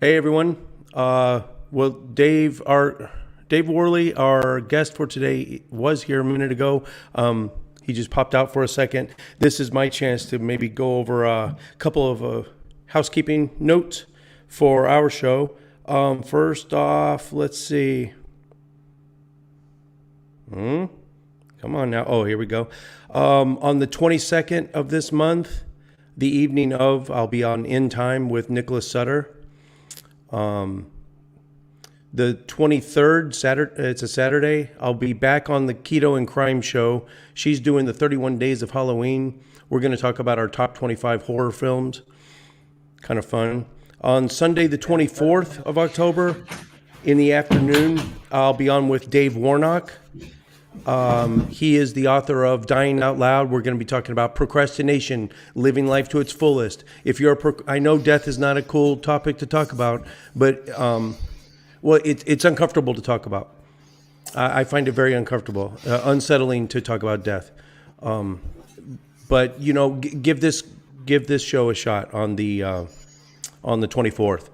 Hey everyone. Well, Dave Worley, our guest for today, was here a minute ago. He just popped out for a second. This is my chance to maybe go over a couple of housekeeping notes for our show. First off, let's see. Come on now. Oh, here we go. On the 22nd of this month, the evening of, I'll be on In Time with Nicholas Sutter. The 23rd, Saturday, it's a Saturday, I'll be back on the Keto and Crime show. She's doing the 31 Days of Halloween. We're going to talk about our top 25 horror films. Kind of fun. On Sunday, the 24th of October, in the afternoon, I'll be on with Dave Warnock. He is the author of Dying Out Loud. We're going to be talking about procrastination, living life to its fullest. If you're, I know death is not a cool topic to talk about, but well, it's uncomfortable to talk about. I find it very uncomfortable, unsettling to talk about death. But give this show a shot on the 24th.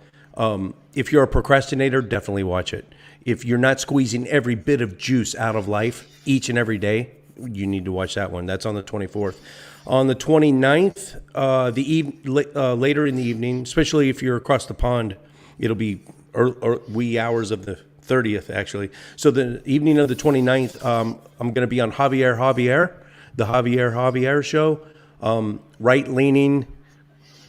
If you're a procrastinator, definitely watch it. If you're not squeezing every bit of juice out of life each and every day, you need to watch that one. That's on the 24th. On the 29th, later in the evening, especially if you're across the pond, it'll be wee hours of the 30th, actually. So the evening of the 29th, I'm going to be on the Javier show. Right-leaning,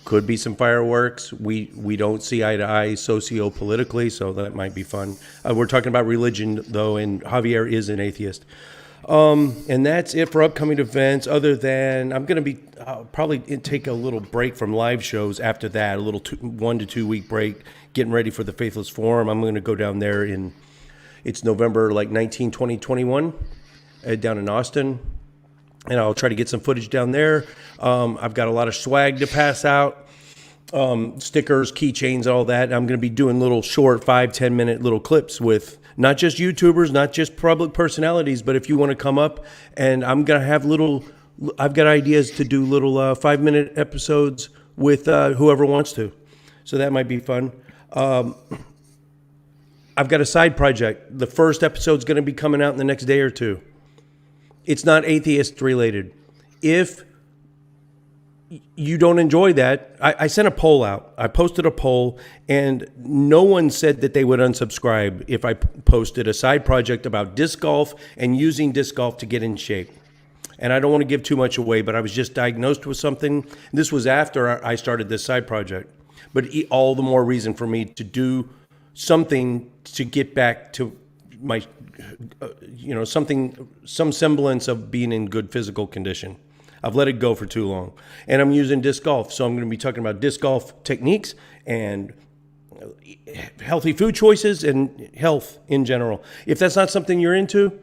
could be some fireworks. We don't see eye to eye socio-politically, so that might be fun. We're talking about religion, though, and Javier is an atheist. And that's it for upcoming events, other than I'm going to be probably take a little break from live shows after that, a little 1 to 2 week break, getting ready for the Faithless Forum. I'm going to go down there it's November 19, 2021, down in Austin. And I'll try to get some footage down there. I've got a lot of swag to pass out, stickers, keychains, all that. I'm going to be doing little short 5-10 minute little clips with not just YouTubers, not just public personalities, but if you want to come up, and I'm going to have I've got ideas to do little 5-minute episodes with whoever wants to. So that might be fun. I've got a side project. The first episode's going to be coming out in the next day or two. It's not atheist related. If you don't enjoy that, I sent a poll out. I posted a poll, and no one said that they would unsubscribe if I posted a side project about disc golf and using disc golf to get in shape. And I don't want to give too much away, but I was just diagnosed with something. This was after I started this side project. But all the more reason for me to do something to get back to my some semblance of being in good physical condition. I've let it go for too long, and I'm using disc golf, so I'm going to be talking about disc golf techniques and healthy food choices and health in general. If that's not something you're into,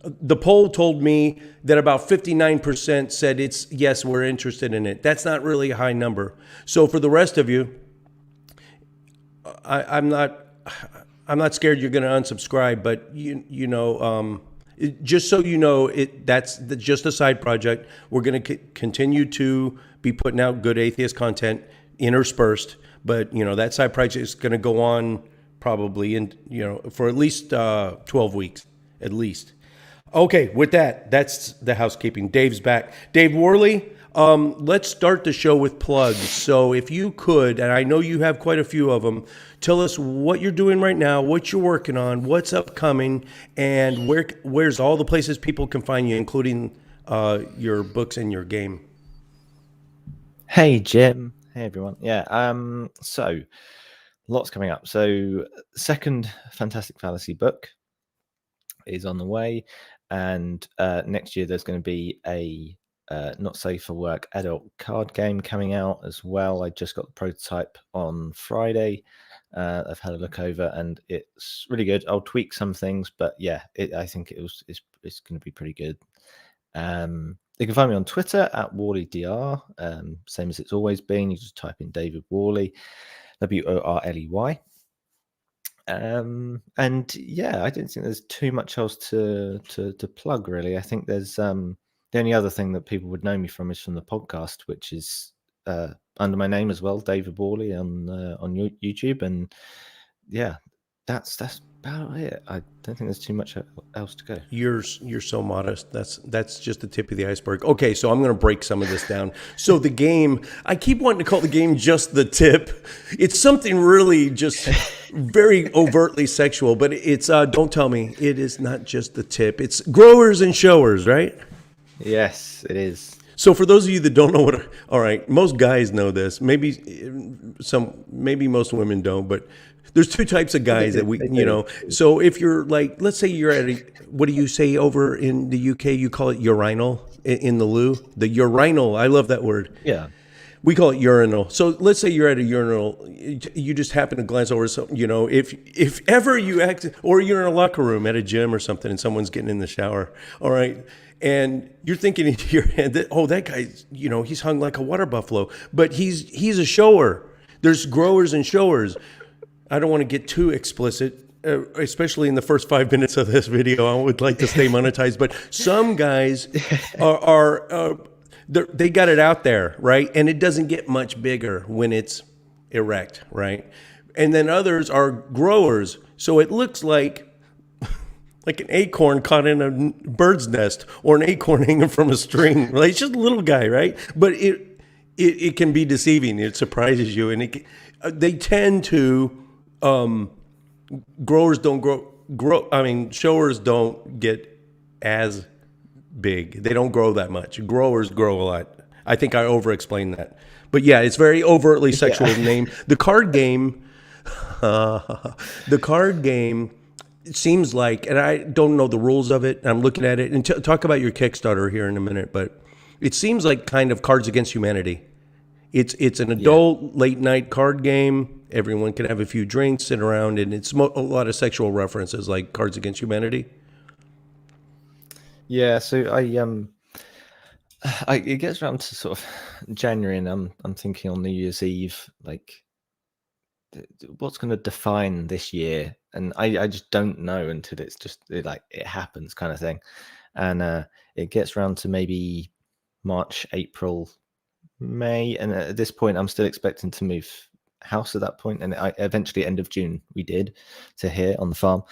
the poll told me that about 59% said it's yes, we're interested in it. That's not really a high number. So for the rest of you, I'm not scared you're going to unsubscribe, but just so you know, that's just a side project. We're going to continue to be putting out good atheist content interspersed, but that side project is going to go on probably for at least 12 weeks, at least. Okay, with that, that's the housekeeping. Dave's back. Dave Worley, let's start the show with plugs. So if you could, and I know you have quite a few of them, tell us what you're doing right now, what you're working on, what's upcoming, and where's all the places people can find you, including your books and your game. Hey, Jim. Hey, everyone. Yeah, so lots coming up. So second Fantastic Fallacy book is on the way, and next year there's going to be a not safe for work adult card game coming out as well. I just got the prototype on Friday. I've had a look over, and it's really good. I'll tweak some things, but yeah, I think it's going to be pretty good. You can find me on Twitter at WorleyDR, same as it's always been. You just type in David Worley, Worley. And yeah, I don't think there's too much else to plug, really. I think there's the only other thing that people would know me from is from the podcast, which is under my name as well, David Worley on YouTube, and yeah, that's about it. I don't think there's too much else to go. You're so modest. That's just the tip of the iceberg. Okay, so I'm going to break some of this down. So the game, I keep wanting to call the game just the tip. It's something really just very overtly sexual, but it's don't tell me it is not just the tip. It's growers and showers, right? Yes, it is. So for those of you that don't know what, all right, most guys know this. Maybe most women don't, but there's two types of guys that we, you know. So if you're like, let's say you're at a, what do you say over in the UK? You call it urinal in the loo. The urinal. I love that word. Yeah. We call it urinal. So let's say you're at a urinal, you just happen to glance over something, you know, if ever you act, or you're in a locker room at a gym or something and someone's getting in the shower, all right, and you're thinking in your head that, oh, that guy, you know, he's hung like a water buffalo, but he's a shower. There's growers and showers. I don't want to get too explicit, especially in the first 5 minutes of this video. I would like to stay monetized, but some guys they got it out there, right? And it doesn't get much bigger when it's erect, right? And then others are growers. So it looks like an acorn caught in a bird's nest or an acorn hanging from a string. Like, it's just a little guy, right? But it can be deceiving. It surprises you. And they tend to, growers don't grow. I mean, showers don't get as big. They don't grow that much. Growers grow a lot. I think I over-explained that. But yeah, it's very overtly sexual name. The card game, it seems like, and I don't know the rules of it. I'm looking at it, and talk about your Kickstarter here in a minute, but it seems like kind of Cards Against Humanity. It's an adult late night card game. Everyone can have a few drinks, sit around, and it's a lot of sexual references like Cards Against Humanity. Yeah, so it gets around to sort of January, and I'm thinking on New Year's Eve, like, what's going to define this year? And I just don't know until it's just it happens, kind of thing. And it gets around to maybe March, April, May, and at this point, I'm still expecting to move house at that point. And I eventually, end of June, we did to here on the farm,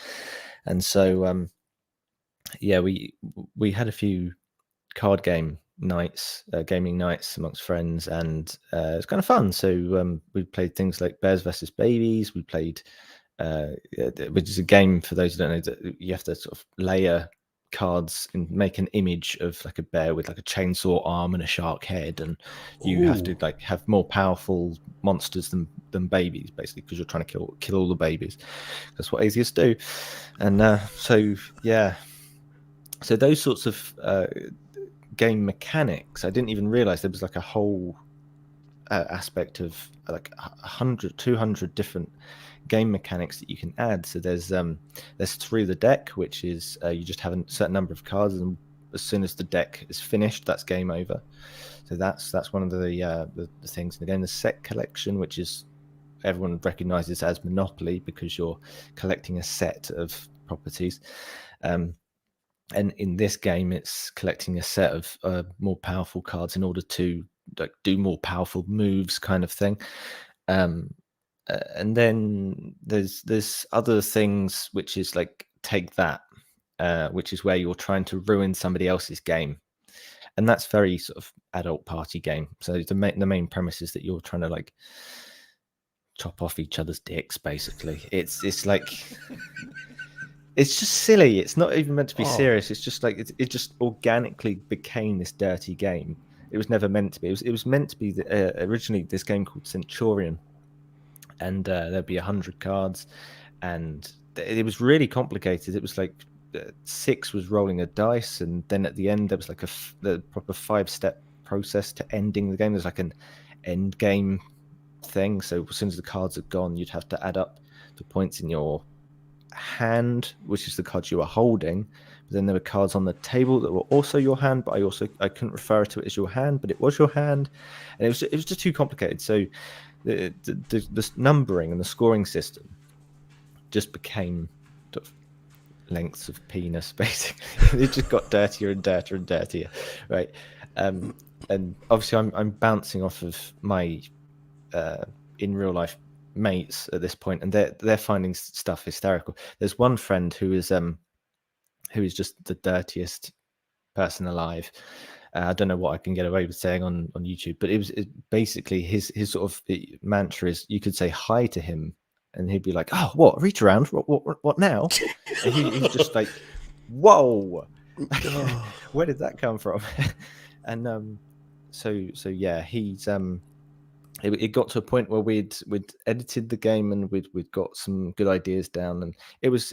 and so yeah, we had a few card game nights, gaming nights amongst friends, and it was kind of fun. So we played things like Bears versus Babies. We played, which is a game, for those who don't know, that you have to sort of layer cards and make an image of like a bear with like a chainsaw arm and a shark head, and you have to like have more powerful monsters than babies, basically, because you're trying to kill all the babies. That's what atheists do. And so yeah. So those sorts of game mechanics, I didn't even realize there was like a whole aspect of like 100, 200 different game mechanics that you can add. So there's through the deck, which is you just have a certain number of cards, and as soon as the deck is finished, that's game over. So that's one of the things. And again, the set collection, which is everyone recognizes as Monopoly, because you're collecting a set of properties. And in this game, it's collecting a set of more powerful cards in order to like do more powerful moves, kind of thing. And then there's other things, which is like Take That, which is where you're trying to ruin somebody else's game, and that's very sort of adult party game. So the main premise is that you're trying to like chop off each other's dicks, basically. It's like. It's just silly. It's not even meant to be serious. It's just like it just organically became this dirty game. It was never meant to be. It was meant to be originally this game called Centurion, and there'd be 100 cards, and it was really complicated. It was like 6 was rolling a dice, and then at the end there was like the proper 5-step process to ending the game. There's like an end game thing. So as soon as the cards are gone, you'd have to add up the points in your hand, which is the cards you were holding. But then there were cards on the table that were also your hand, but I couldn't refer to it as your hand, but it was your hand, and it was just too complicated. So the numbering and the scoring system just became sort of lengths of penis, basically. It just got dirtier and dirtier and dirtier, right? and obviously I'm bouncing off of my in real life mates at this point, and they're finding stuff hysterical. There's one friend who is just the dirtiest person alive. I don't know what I can get away with saying on YouTube, but basically his sort of mantra is, you could say hi to him, and he'd be like, "Oh, what? Reach around? What now?" And he's just like, "Whoa, where did that come from?" And so yeah, he's it got to a point where we'd edited the game, and we'd got some good ideas down, and it was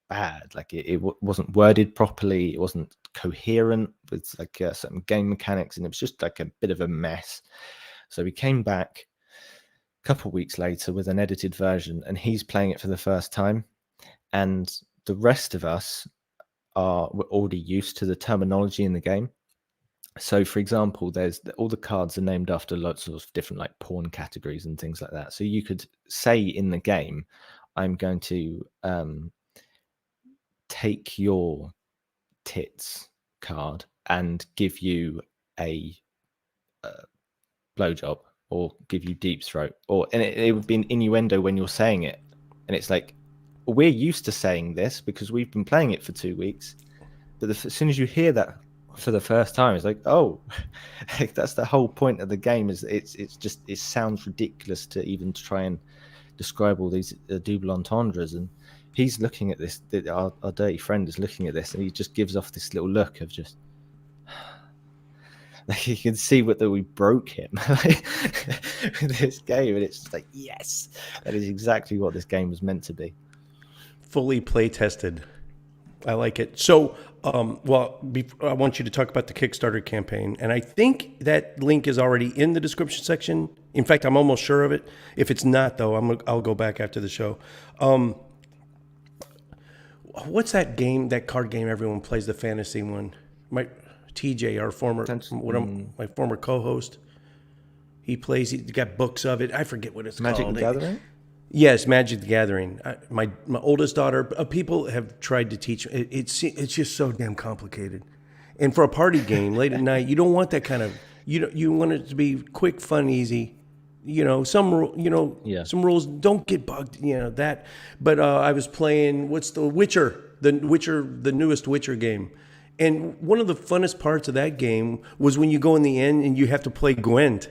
bad. Like it wasn't worded properly, it wasn't coherent with like certain game mechanics, and it was just like a bit of a mess. So we came back a couple of weeks later with an edited version, and he's playing it for the first time, and the rest of us were already used to the terminology in the game. So, for example, there's all the cards are named after lots of different like porn categories and things like that. So you could say in the game, "I'm going to take your tits card and give you a blowjob, or give you deep throat," and it would be an innuendo when you're saying it, and it's like, we're used to saying this because we've been playing it for 2 weeks, but as soon as you hear that for the first time, it's like, oh, like, that's the whole point of the game. Is it sounds ridiculous to even try and describe all these double entendres. And he's looking at this, our dirty friend is looking at this, and he just gives off this little look of just, like, you can see that we broke him with this game, and it's just like, yes, that is exactly what this game was meant to be. Fully play tested. I like it. So, well, I want you to talk about the Kickstarter campaign, and I think that link is already in the description section. In fact, I'm almost sure of it. If it's not, though, I'll go back after the show. What's that game? That card game everyone plays, the fantasy one. TJ, our my former co-host, he plays. He got books of it. I forget what it's Magic called. the Gathering? Yes, Magic the Gathering. My oldest daughter, people have tried to teach. It's just so damn complicated. And for a party game late at night, you don't want that kind of. You want it to be quick, fun, easy. Some rules. Don't get bugged. That. But I was playing. What's the Witcher? The newest Witcher game. And one of the funnest parts of that game was when you go in the end and you have to play Gwent.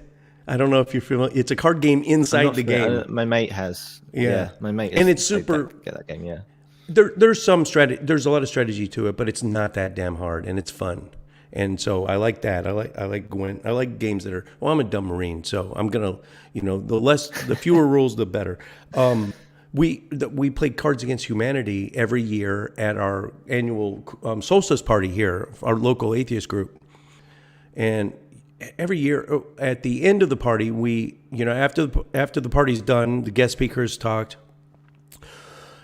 I don't know if you're familiar. It's a card game inside the game. My mate has. Yeah, my mate. And it's super. Get that game, yeah. There's some strategy. There's a lot of strategy to it, but it's not that damn hard, and it's fun. And so I like that. I like Gwent. I like games that are. Well, I'm a dumb Marine, so I'm gonna. The fewer rules, the better. We play Cards Against Humanity every year at our annual solstice party here, our local atheist group, and every year at the end of the party, we after the party's done, the guest speakers talked,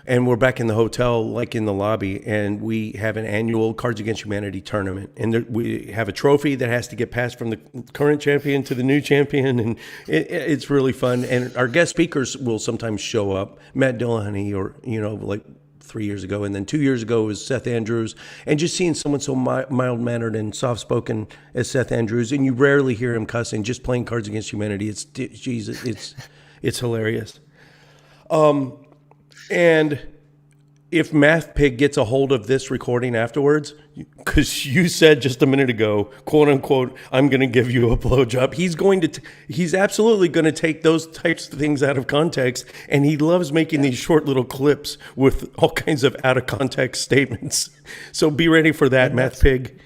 and we're back in the hotel, like in the lobby, and we have an annual Cards Against Humanity tournament, and we have a trophy that has to get passed from the current champion to the new champion, and it's really fun. And our guest speakers will sometimes show up, Matt Dillahunty, or like 3 years ago, and then 2 years ago was Seth Andrews, and just seeing someone so mild-mannered and soft-spoken as Seth Andrews, and you rarely hear him cussing, just playing Cards Against Humanity. It's hilarious. And if Math Pig gets a hold of this recording afterwards, because you said just a minute ago, quote unquote, "I'm going to give you a blowjob," he's absolutely going to take those types of things out of context, and he loves making these short little clips with all kinds of out of context statements. So be ready for that, Math Pig.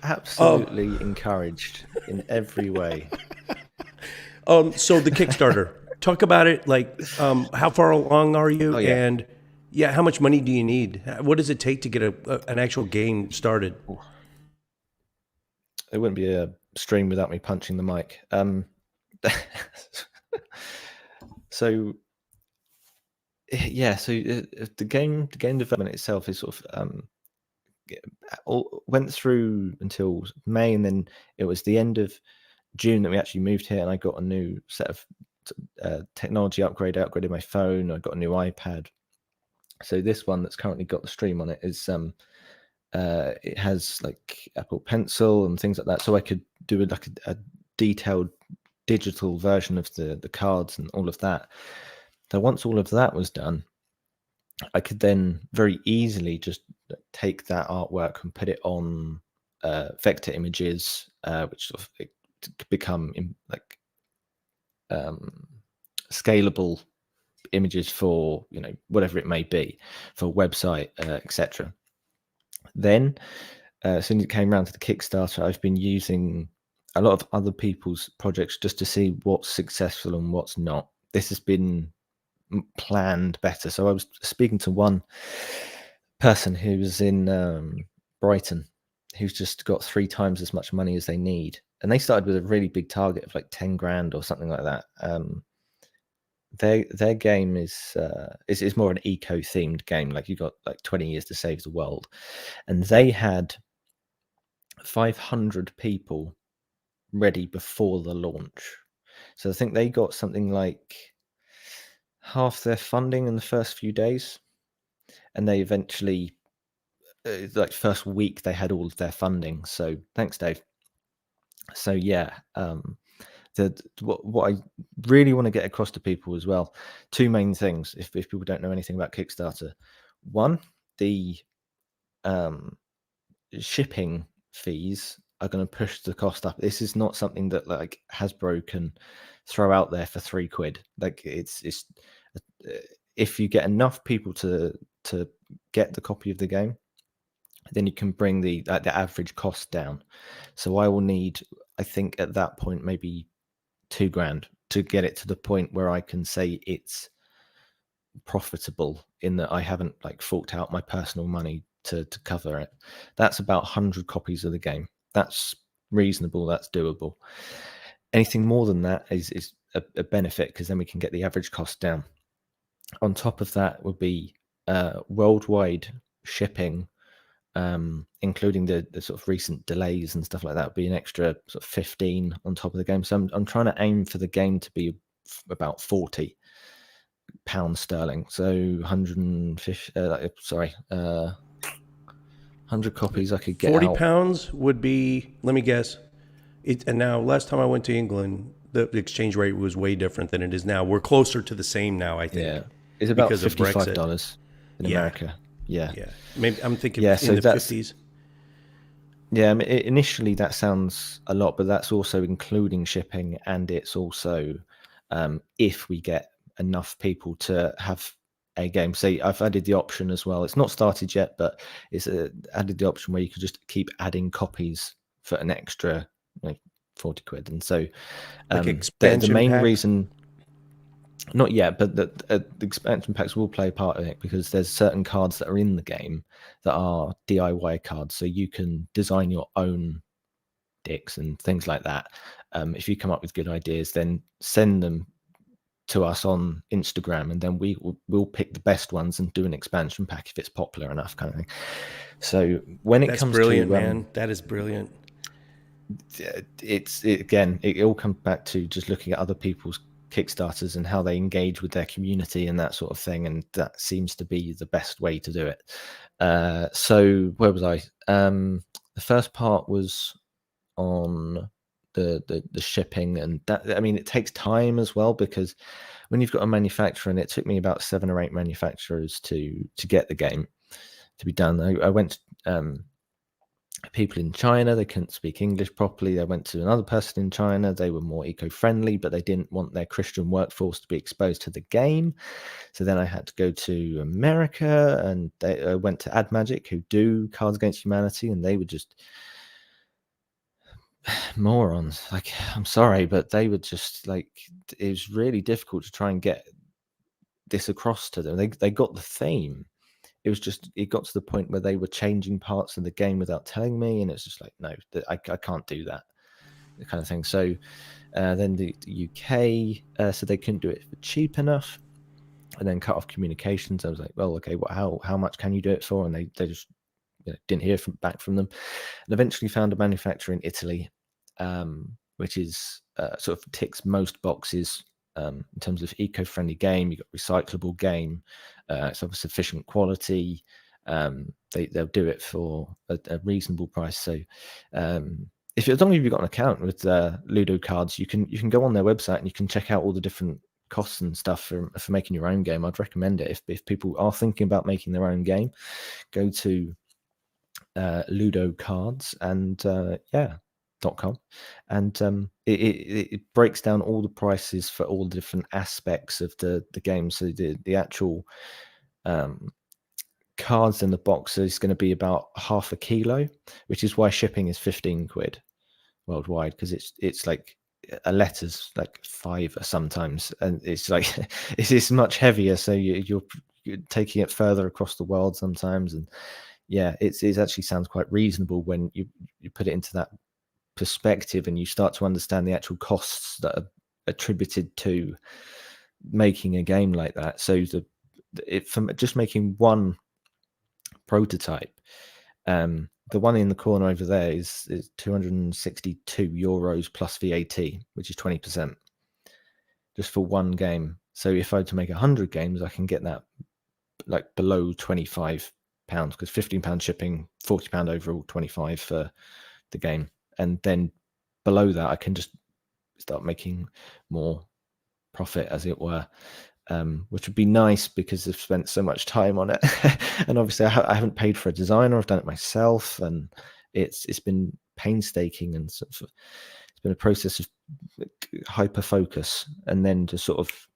Absolutely encouraged in every way. So the Kickstarter. Talk about it. Like, how far along are you? Oh, yeah. And how much money do you need? What does it take to get an actual game started? It wouldn't be a stream without me punching the mic. So the game development itself is sort of went through until May, and then it was the end of June that we actually moved here, and I got a new set of technology upgrade. I upgraded my phone. I got a new iPad. So this one that's currently got the stream on it is It has like Apple Pencil and things like that, so I could do like a detailed digital version of the cards and all of that. So once all of that was done, I could then very easily just take that artwork and put it on vector images, which sort of could become like scalable images for whatever it may be, for a website, etc. Then, as soon as it came around to the Kickstarter, I've been using a lot of other people's projects just to see what's successful and what's not. This has been planned better. So I was speaking to one person who's in Brighton, who's just got 3 times as much money as they need, and they started with a really big target of like 10 grand or something like that. Their game is more an eco themed game. Like you got like 20 years to save the world, and they had 500 people ready before the launch. So I think they got something like half their funding in the first few days, and they eventually, like first week, they had all of their funding. So thanks, Dave. So yeah, what I really want to get across to people as well, 2 main things. If people don't know anything about Kickstarter, one, the shipping fees are going to push the cost up. This is not something that like Hasbro can throw out there for £3. Like it's if you get enough people to get the copy of the game, then you can bring the average cost down. So I will need, I think at that point, maybe £2 to get it to the point where I can say it's profitable, in that I haven't like forked out my personal money to cover it. That's about 100 copies of the game. That's reasonable. That's doable. Anything more than that is a benefit, because then we can get the average cost down. On top of that would be worldwide shipping, including the sort of recent delays and stuff like that, would be an extra sort of 15 on top of the game. So I'm trying to aim for the game to be about £40 sterling. So 150, 100 copies I could get 40 out. pounds would be, let me guess. And now, last time I went to England, the exchange rate was way different than it is now. We're closer to the same now, I think. Yeah, it's about because of Brexit. $55 in America. Yeah, Maybe I'm thinking so in the 50s. Yeah, I mean, initially that sounds a lot, but that's also including shipping, and it's also if we get enough people to have a game. Say I've added the option as well. It's not started yet, but it's added the option where you could just keep adding copies for an extra like £40. And so Like the expansion main packs? reason, not yet, but the expansion packs will play a part in it, because there's certain cards that are in the game that are DIY cards, so you can design your own decks and things like that. If you come up with good ideas, then send them to us on Instagram, and then we'll pick the best ones and do an expansion pack if it's popular enough, kind of thing. So when it comes brilliant, to man. That is brilliant. It all comes back to just looking at other people's Kickstarters and how they engage with their community and that sort of thing, and that seems to be the best way to do it. So where was I? The first part was on the shipping, and that, I mean, it takes time as well, because when you've got a manufacturer, and it took me about 7 or 8 manufacturers to get the game to be done. I went people in China, they couldn't speak English properly. I went to another person in China, they were more eco-friendly, but they didn't want their Christian workforce to be exposed to the game. So then I had to go to America, and I went to Ad Magic, who do Cards Against Humanity, and they were just morons. Like, I'm sorry, but they were just like, it was really difficult to try and get this across to them. They got the theme. It was just, it got to the point where they were changing parts of the game without telling me, and it's just like, no, I can't do that, kind of thing. So then the UK said they couldn't do it for cheap enough, and then cut off communications. I was like, well, okay, how much can you do it for? And they just didn't hear back from them, and eventually found a manufacturer in Italy, which is sort of ticks most boxes in terms of eco-friendly game. You've got recyclable game, it's of sufficient quality, they'll do it for a reasonable price. So as long as you've got an account with Ludo Cards, you can go on their website and you can check out all the different costs and stuff for making your own game. I'd recommend it if people are thinking about making their own game. Go to Ludo Cards and .com, and it breaks down all the prices for all the different aspects of the game. So the actual cards in the box is going to be about half a kilo, which is why shipping is 15 quid worldwide, because it's like a letter's like £5 sometimes, and it's like it's much heavier, so you're taking it further across the world sometimes. And yeah, it actually sounds quite reasonable when you put it into that perspective and you start to understand the actual costs that are attributed to making a game like that. So from just making one prototype, the one in the corner over there is €262 plus VAT, which is 20%, just for one game. So if I had to make 100 games, I can get that like below £25, because £15 shipping, £40 overall, 25 for the game, and then below that I can just start making more profit, as it were. Which would be nice because I've spent so much time on it. And obviously I haven't paid for a designer. I've done it myself, and it's been painstaking, and sort of, it's been a process of hyper focus, and then just sort of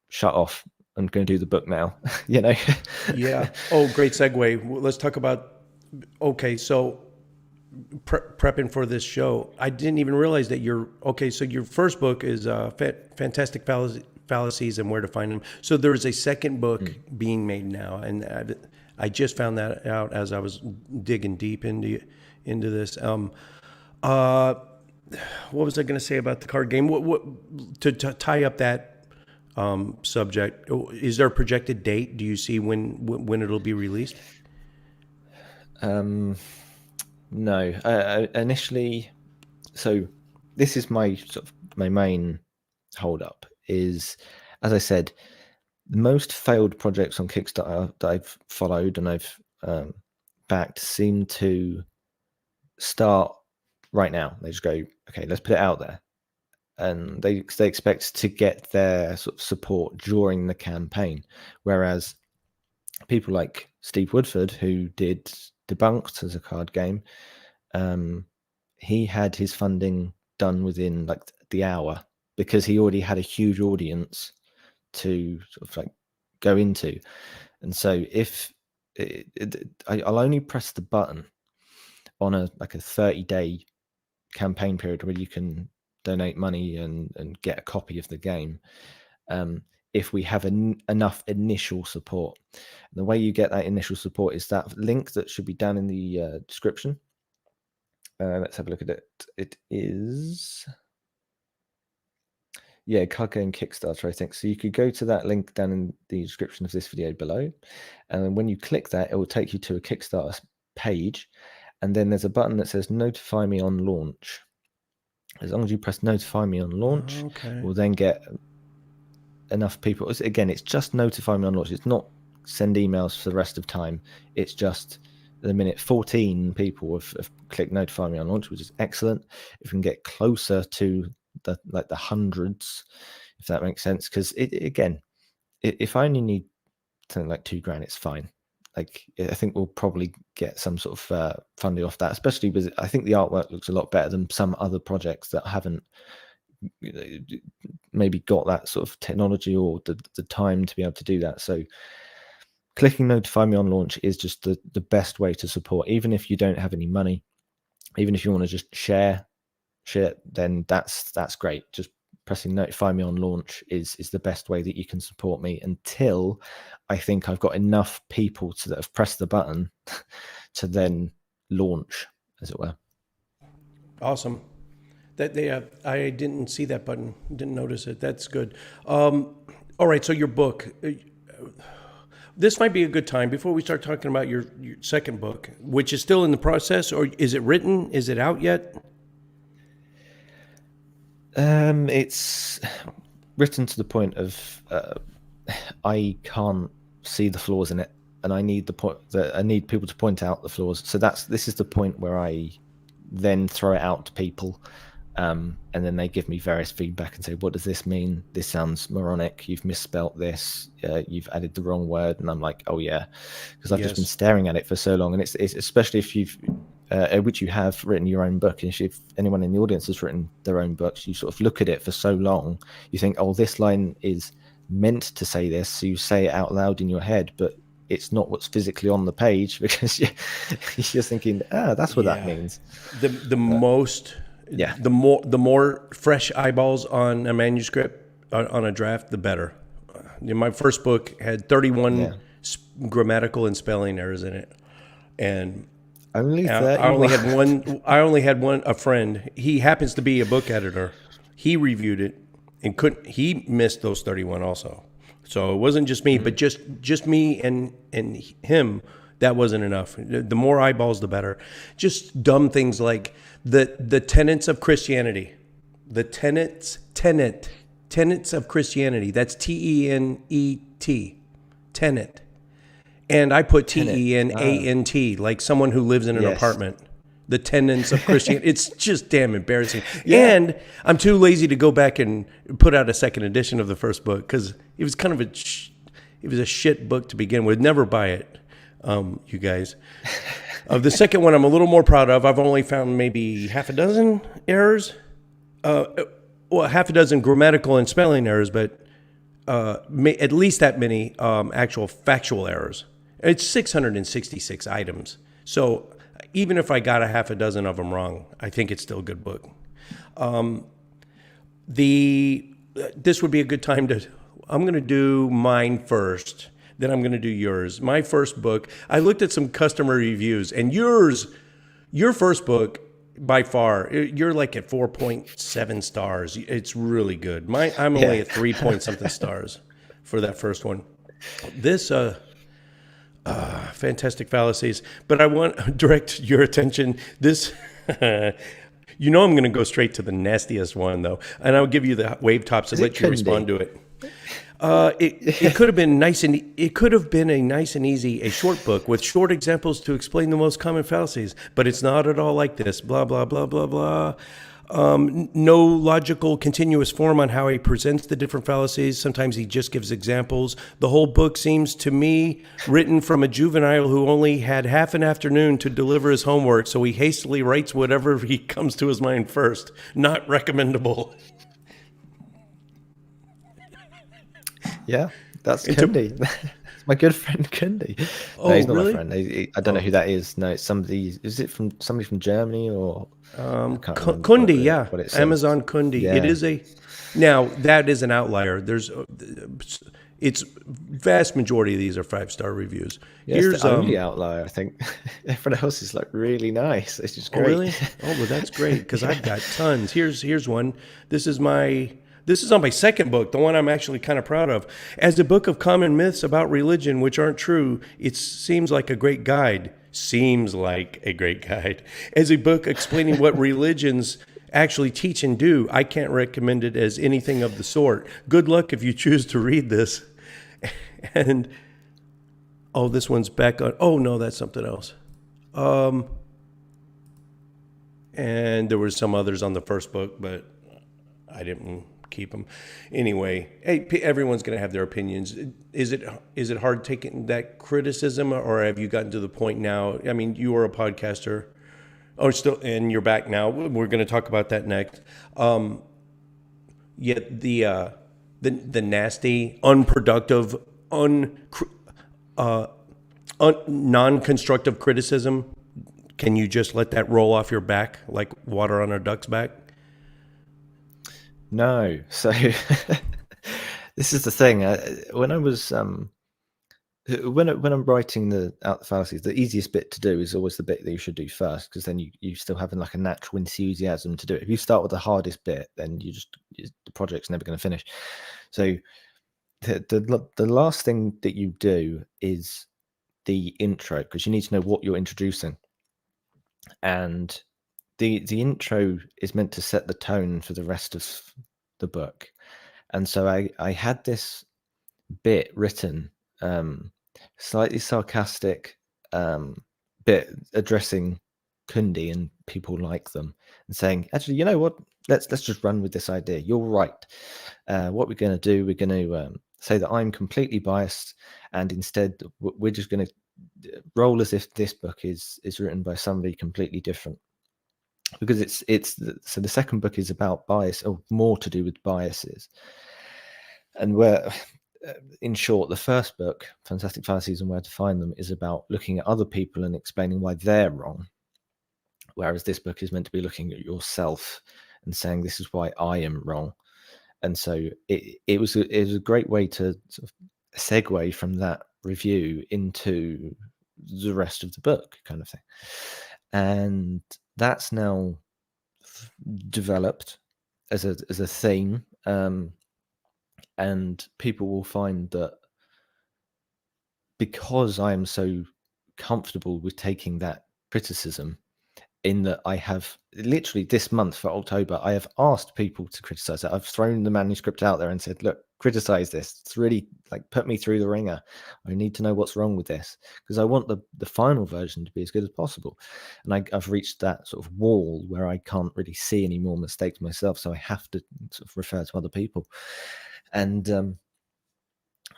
shut off. I'm going to do the book now, Yeah. Oh, great segue. Let's talk about, okay, so prepping for this show, I didn't even realize that so your first book is Fantastic Fallacies and Where to Find Them. So there is a second book being made now, and I just found that out as I was digging deep into this. What was I going to say about the card game? What to tie up that subject? Is there a projected date? Do you see when it'll be released? No, initially. So this is my main hold up. Is, as I said, most failed projects on Kickstarter that I've followed and I've backed seem to start right now. They just go, okay, let's put it out there, and they expect to get their sort of support during the campaign. Whereas people like Steve Woodford, who did Debunked as a card game, he had his funding done within like the hour, because he already had a huge audience to sort of like go into. And so if I'll only press the button on a 30-day campaign period where you can donate money and get a copy of the game, if we have enough initial support. And the way you get that initial support is that link that should be down in the description. Let's have a look at it. It is, card game Kickstarter, I think. So you could go to that link down in the description of this video below, and then when you click that, it will take you to a Kickstarter page, and then there's a button that says notify me on launch. As long as you press notify me on launch, we'll then get enough people. Again, it's just notify me on launch. It's not send emails for the rest of time. It's just at the minute 14 people have clicked notify me on launch, which is excellent. If we can get closer to the hundreds, if that makes sense, because if I only need something like £2,000, it's fine. Like, I think we'll probably get some sort of funding off that, especially with, I think the artwork looks a lot better than some other projects that haven't maybe got that sort of technology or the time to be able to do that. So clicking notify me on launch is just the best way to support, even if you don't have any money. Even if you want to just share shit, then that's great. Just pressing notify me on launch is the best way that you can support me, until I think I've got enough people that have pressed the button to then launch, as it were. Awesome. That I didn't see that button. Didn't notice it. That's good. All right. So your book. This might be a good time before we start talking about your second book, which is still in the process, or is it written? Is it out yet? It's written to the point of I can't see the flaws in it. and I need I need people to point out the flaws. So this is the point where I then throw it out to people, and then they give me various feedback and say, what does this mean? This sounds moronic. You've misspelt this. You've added the wrong word. And I'm like, oh yeah, because I've just been staring at it for so long. And it's especially if you've which you have written your own book, and if anyone in the audience has written their own books, you sort of look at it for so long, you think, oh, this line is meant to say this, so you say it out loud in your head, but it's not what's physically on the page, because you're thinking, that's what that means. The more fresh eyeballs on a manuscript, on a draft, the better. My first book had 31 grammatical and spelling errors in it, and I only had one. A friend, he happens to be a book editor. He reviewed it and he missed those 31 also. So it wasn't just me, but just me and him. That wasn't enough. The more eyeballs, the better. Just dumb things like the tenets of Christianity. The tenets of Christianity. That's Tenet. Tenet. And I put Tenant, like someone who lives in an apartment. The tenets of Christianity. It's just damn embarrassing. Yeah. And I'm too lazy to go back and put out a second edition of the first book, because it was kind of it was a shit book to begin with. Never buy it, you guys. The second one I'm a little more proud of. I've only found maybe half a dozen errors. Half a dozen grammatical and spelling errors, but at least that many actual factual errors. It's 666 items. So even if I got a half a dozen of them wrong, I think it's still a good book. This would be a good time to, I'm going to do mine first, then I'm going to do yours. My first book, I looked at some customer reviews, and your first book, by far, you're like at 4.7 stars. It's really good. I'm only at 3 point something stars for that first one. This, Fantastic Fallacies. But I want to direct your attention. This, I'm going to go straight to the nastiest one, though. And I'll give you the wave tops and let you respond to it. It could have been nice, and it could have been a nice and easy, a short book with short examples to explain the most common fallacies, but it's not at all like this. Blah blah blah blah blah. No logical, continuous form on how he presents the different fallacies. Sometimes he just gives examples. The whole book seems to me written from a juvenile who only had half an afternoon to deliver his homework, so he hastily writes whatever he comes to his mind first. Not recommendable. Yeah, that's Kundi. It's my good friend Kundi. Oh, no, he's not really? my friend. I don't know who that is. No, it's somebody. Is it from somebody from Germany or? Kundi, yeah. Amazon Kundi. Yeah. It is now that is an outlier. It's vast majority of these are 5-star reviews. Yeah, here's the only outlier, I think. Everyone else is like really nice. It's just great. Oh, really? Oh, well, that's great, because I've got tons. Here's one. This is on my second book, the one I'm actually kind of proud of. As a book of common myths about religion which aren't true, it seems like a great guide. As a book explaining what religions actually teach and do, I can't recommend it as anything of the sort. Good luck if you choose to read this. And, this one's back on. Oh, no, that's something else. And there were some others on the first book, but I didn't keep them. Anyway, hey, everyone's going to have their opinions. Is it hard taking that criticism, or have you gotten to the point now? I mean, you were a podcaster, and you're back now. We're going to talk about that next. Yet the nasty, unproductive, non-constructive criticism, can you just let that roll off your back like water on a duck's back? No. So this is the thing. When I was when I'm writing out the fallacies, the easiest bit to do is always the bit that you should do first, because then you still have like a natural enthusiasm to do it. If you start with the hardest bit, then the project's never going to finish. So the last thing that you do is the intro, because you need to know what you're introducing, and the intro is meant to set the tone for the rest of the book. And so I had this bit written slightly sarcastic bit addressing Kundi and people like them, and saying, actually, you know what? Let's just run with this idea. You're right. What we're going to do, we're going to say that I'm completely biased, and instead we're just going to roll as if this book is written by somebody completely different. Because so the second book is about bias, or more to do with biases, and where, in short, the first book, Fantastic Fallacies and Where to Find Them, is about looking at other people and explaining why they're wrong, whereas this book is meant to be looking at yourself and saying, this is why I am wrong. And so it was a great way to sort of segue from that review into the rest of the book, kind of thing. And that's now developed as a theme, and people will find that because I am so comfortable with taking that criticism, in that I have literally this month for October, I have asked people to criticize it. I've thrown the manuscript out there and said, look, criticize this. It's really like put me through the ringer. I need to know what's wrong with this, because I want the final version to be as good as possible. And I've reached that sort of wall where I can't really see any more mistakes myself. So I have to sort of refer to other people. And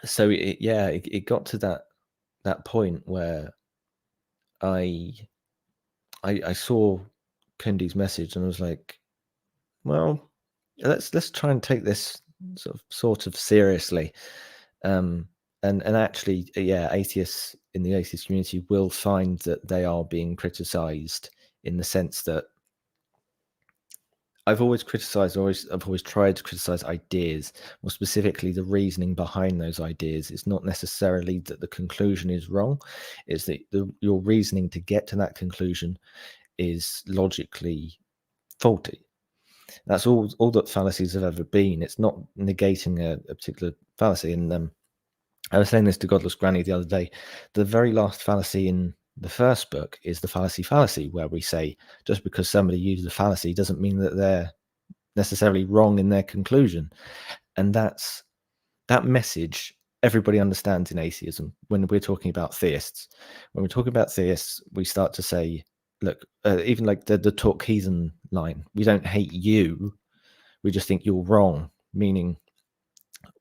so it got to that point where I saw Kundi's message and I was like, well, let's try and take this sort of seriously. And actually, atheists in the atheist community will find that they are being criticized, in the sense that I've always criticized, I've always tried to criticize ideas, more specifically the reasoning behind those ideas. It's not necessarily that the conclusion is wrong, it's that your reasoning to get to that conclusion is logically faulty. That's all that fallacies have ever been. It's not negating a particular fallacy. And I was saying this to Godless Granny the other day. The very last fallacy in the first book is the fallacy, where we say just because somebody uses a fallacy doesn't mean that they're necessarily wrong in their conclusion. And that message everybody understands in atheism. When we're talking about theists, we start to say, look, even like the talk heathen line, we don't hate you, we just think you're wrong, meaning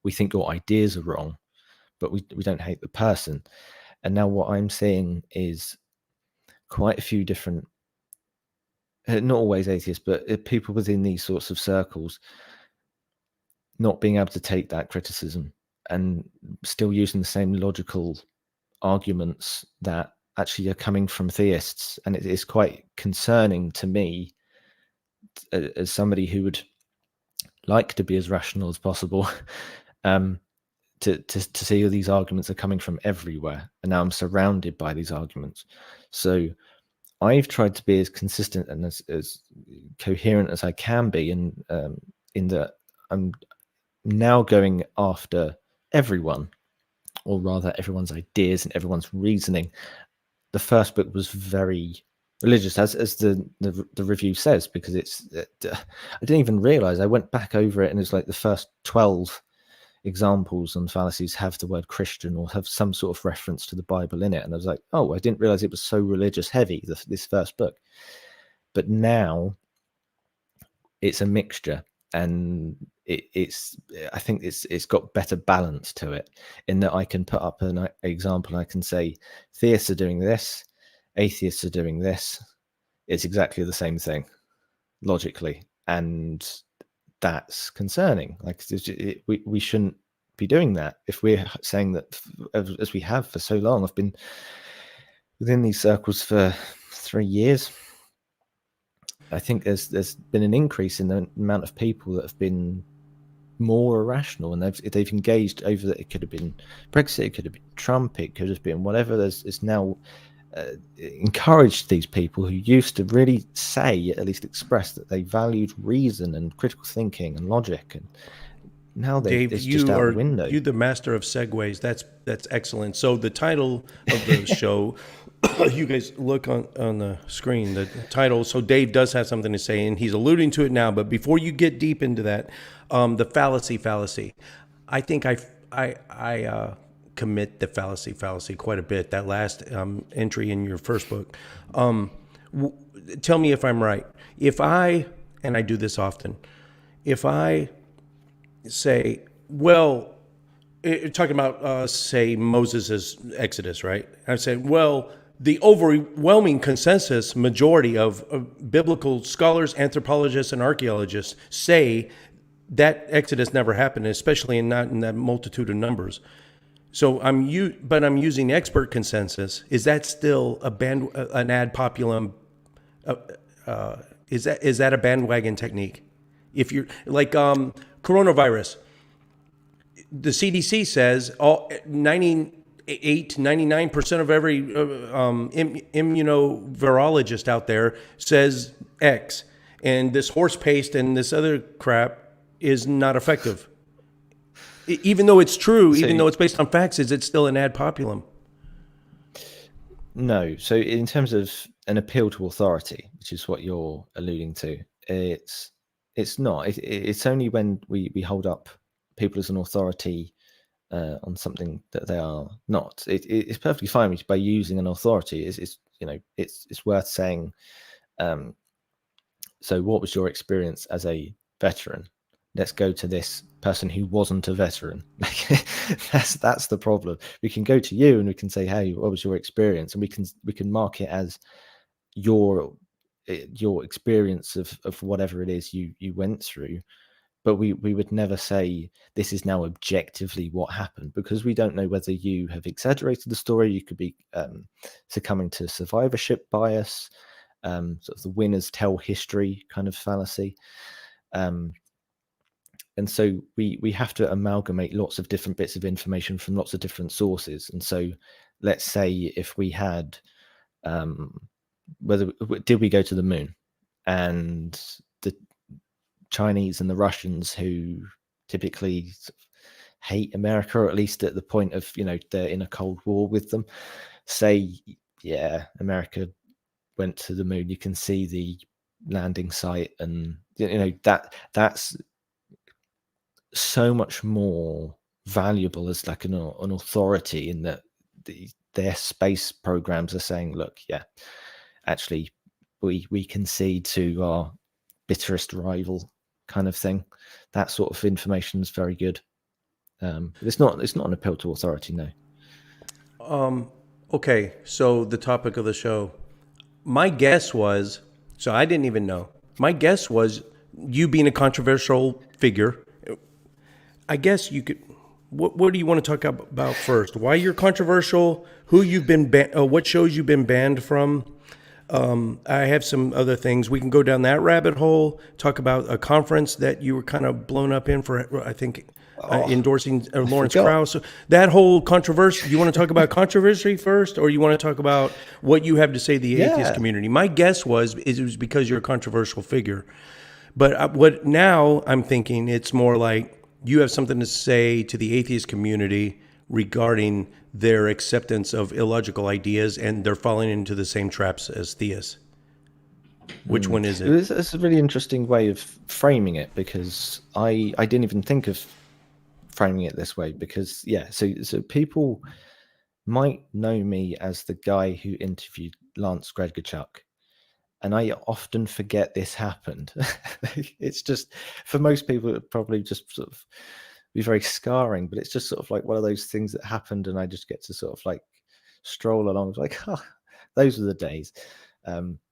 we think your ideas are wrong, but we don't hate the person. And now what I'm seeing is quite a few different, not always atheists, but people within these sorts of circles not being able to take that criticism and still using the same logical arguments that actually are coming from theists. And it is quite concerning to me, as somebody who would like to be as rational as possible, to see all these arguments are coming from everywhere, and now I'm surrounded by these arguments. So I've tried to be as consistent and as coherent as I can be, and in that I'm now going after everyone, or rather everyone's ideas and everyone's reasoning. The first book was very religious, as the review says, because I didn't even realize. I went back over it, and it's like the first 12 examples on fallacies have the word Christian or have some sort of reference to the Bible in it, and I was like, oh, I didn't realize it was so religious heavy, this first book. But now it's a mixture, and I think it's got better balance to it, in that I can put up an example. I can say theists are doing this, atheists are doing this. It's exactly the same thing logically, and that's concerning. Like, we shouldn't be doing that. If we're saying that, as we have for so long, I've been within these circles for 3 years. I think there's been an increase in the amount of people that have been more irrational, and they've engaged over that. It could have been Brexit, it could have been Trump, it could have been whatever. It's now encouraged these people who used to really say, at least express, that they valued reason and critical thinking and logic, and now Dave, it's just out the window. You the master of segues. That's excellent. So the title of the show, you guys look on the screen, the title. So Dave does have something to say, and he's alluding to it now. But before you get deep into that, the fallacy. I think I commit the fallacy quite a bit. That last entry in your first book. Tell me if I'm right. If I, and I do this often, if I say, well, talking about, say, Moses' Exodus, right? I say, well, the overwhelming consensus majority of biblical scholars, anthropologists, and archaeologists say that Exodus never happened, especially not in that multitude of numbers. So I'm using expert consensus. Is that still an ad populum? Is that a bandwagon technique? If you're like coronavirus, the CDC says 99% of every immunovirologist out there says X, and this horse paste and this other crap is not effective. Even though it's true, even though it's based on facts, is it still an ad populum? No. So in terms of an appeal to authority, which is what you're alluding to, it's not. It's only when we hold up people as an authority on something that they are not. It's perfectly fine by using an authority. It's worth saying. So, what was your experience as a veteran? Let's go to this person who wasn't a veteran. That's the problem. We can go to you and we can say, "Hey, what was your experience?" And we can mark it as your experience of whatever it is you went through. But we would never say this is now objectively what happened, because we don't know whether you have exaggerated the story. You could be succumbing to survivorship bias, sort of the winners tell history kind of fallacy. And so we have to amalgamate lots of different bits of information from lots of different sources. And so let's say if we had, did we go to the moon? And the Chinese and the Russians, who typically hate America, or at least at the point of, they're in a Cold War with them, say, yeah, America went to the moon. You can see the landing site, and that's so much more valuable as like an authority, in that their space programs are saying, look, yeah, actually we concede to our bitterest rival, kind of thing. That sort of information is very good. It's not an appeal to authority, no. Okay, so the topic of the show. My guess was, so I didn't even know. My guess was, you being a controversial figure, I guess you could. What do you want to talk about first? Why you're controversial? Who you've been what shows you've been banned from? I have some other things. We can go down that rabbit hole. Talk about a conference that you were kind of blown up in for, I think, endorsing Lawrence Krauss. So that whole controversy. You want to talk about controversy first, or you want to talk about what you have to say to the atheist community? My guess was it was because you're a controversial figure. But what now I'm thinking, it's more like you have something to say to the atheist community regarding their acceptance of illogical ideas, and they're falling into the same traps as theists. Which one is it? It's a really interesting way of framing it, because I didn't even think of framing it this way, because so people might know me as the guy who interviewed Lance Gregorchuk, and I often forget this happened. It's just, for most people, it probably just sort of be very scarring, but it's just sort of like one of those things that happened, and I just get to sort of like stroll along. It's like, those were the days.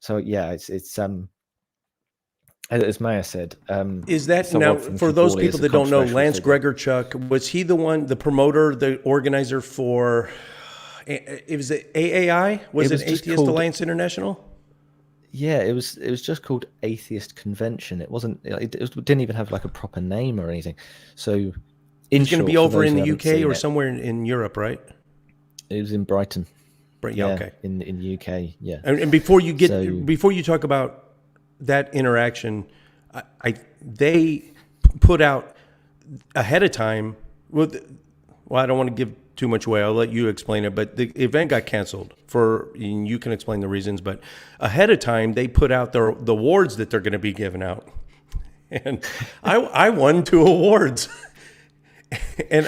So yeah, it's as Maya said. Is that now, for those people that don't know, Lance Gregorchuk, was he the one, the promoter, the organizer for? It was AAI. Was it Atheist Alliance International? Yeah, it was just called Atheist Convention. It wasn't. It didn't even have like a proper name or anything. So it's going to be over in the UK or somewhere in Europe, right? It was in Brighton. Yeah, okay. In the UK, yeah. And before you talk about that interaction, they put out ahead of time. Well, I don't want to give too much away. I'll let you explain it. But the event got canceled and you can explain the reasons. But ahead of time, they put out the awards that they're going to be giving out, and I won 2 awards. And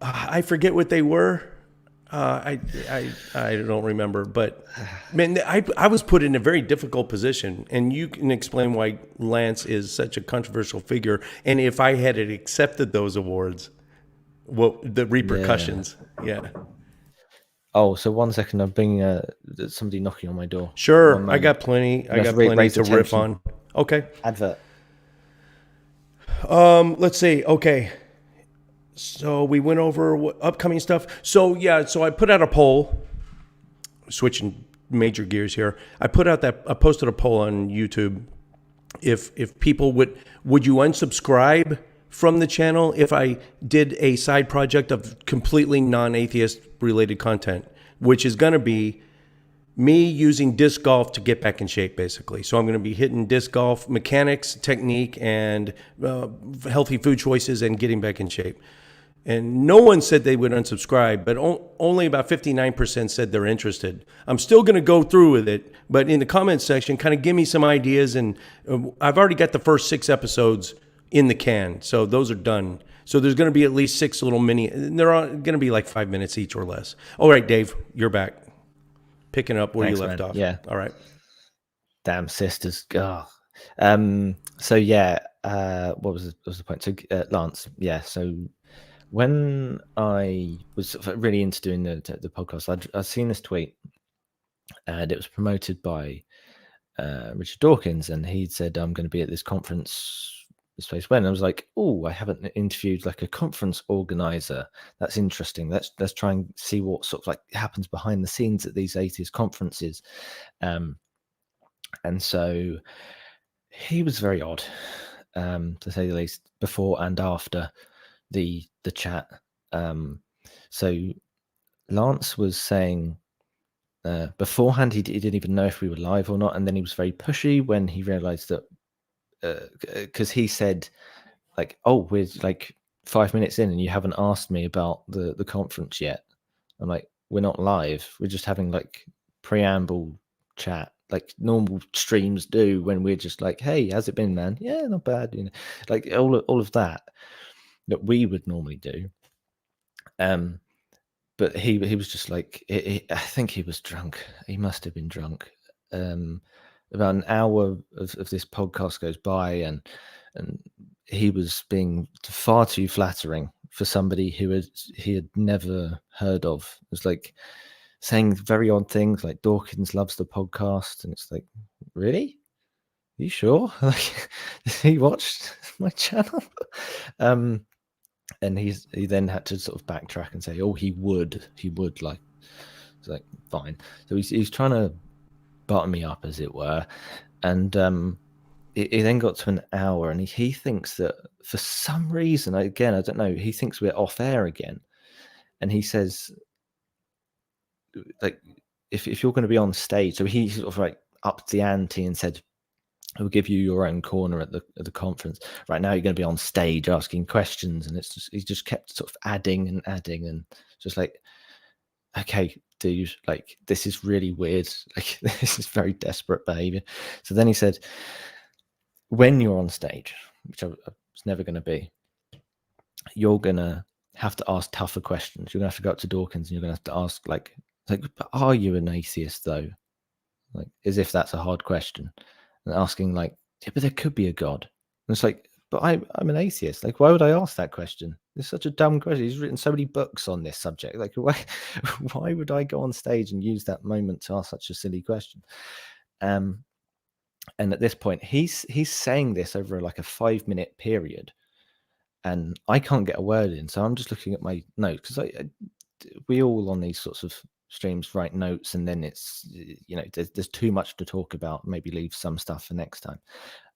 I forget what they were. I don't remember, but man, I was put in a very difficult position, and you can explain why Lance is such a controversial figure, and if I had accepted those awards, what the Yeah. repercussions? Yeah, Oh, so 1 second. I'm bringing somebody knocking on my door. sure. 1 moment. I You have to got plenty raise to riff attention. on. Okay, Advert. let's see. Okay, so we went over upcoming stuff. So yeah, so I put out a poll, switching major gears here. I posted a poll on YouTube. If people would you unsubscribe from the channel if I did a side project of completely non-atheist related content, which is going to be me using disc golf to get back in shape, basically. So I'm going to be hitting disc golf mechanics, technique, and healthy food choices, and getting back in shape. And no one said they would unsubscribe, but only about 59% said they're interested. I'm still going to go through with it, but in the comments section, kind of give me some ideas. And I've already got the first 6 episodes in the can, so those are done. So there's going to be at least 6 little mini. They're going to be like 5 minutes each or less. All right, Dave, you're back. Picking up where Thanks, you left man. off. Yeah. All right. Damn sisters. Oh. So yeah. What was the point? So Lance. Yeah. So when I was really into doing the podcast, I'd seen this tweet, and it was promoted by Richard Dawkins, and he said, "I'm going to be at this conference this place when." I was like, "Oh, I haven't interviewed like a conference organizer. That's interesting. Let's try and see what sort of like happens behind the scenes at these atheist conferences." And so he was very odd, to say the least, before and after the chat. So Lance was saying beforehand he didn't even know if we were live or not, and then he was very pushy when he realized that, because he said like, "Oh, we're like 5 minutes in and you haven't asked me about the conference yet." I'm like, "We're not live. We're just having like preamble chat like normal streams do when we're just like, 'Hey, how's it been, man?' 'Yeah, not bad,' like all of that we would normally do." But he was just like, I think he was drunk. He must have been drunk. About an hour of this podcast goes by, and he was being far too flattering for somebody he had never heard of. It was like saying very odd things like Dawkins loves the podcast, and it's like, really? Are you sure? Like, he watched my channel. And he then had to sort of backtrack and say, "Oh, he would like." It's like, fine. So he's trying to button me up, as it were, and it then got to an hour, and he thinks that for some reason, again, I don't know, he thinks we're off air again, and he says, like, if you're going to be on stage, so he sort of like upped the ante and said, "We'll give you your own corner at the conference. Right now, you're going to be on stage asking questions," and it's just he just kept sort of adding and just like, "Okay, dude, like this is really weird. Like this is very desperate behavior." So then he said, "When you're on stage, which I was never going to be, you're going to have to ask tougher questions. You're going to have to go up to Dawkins and you're going to have to ask like, are you an atheist though? Like, as if that's a hard question." And asking like, "Yeah, but there could be a God." And it's like, "But I'm an atheist. Like, why would I ask that question? It's such a dumb question. He's written so many books on this subject. Like, why would I go on stage and use that moment to ask such a silly question?" And at this point, he's saying this over like a 5 minute period, and I can't get a word in. So I'm just looking at my notes, because we all on these sorts of streams write notes, and then it's, there's too much to talk about. Maybe leave some stuff for next time.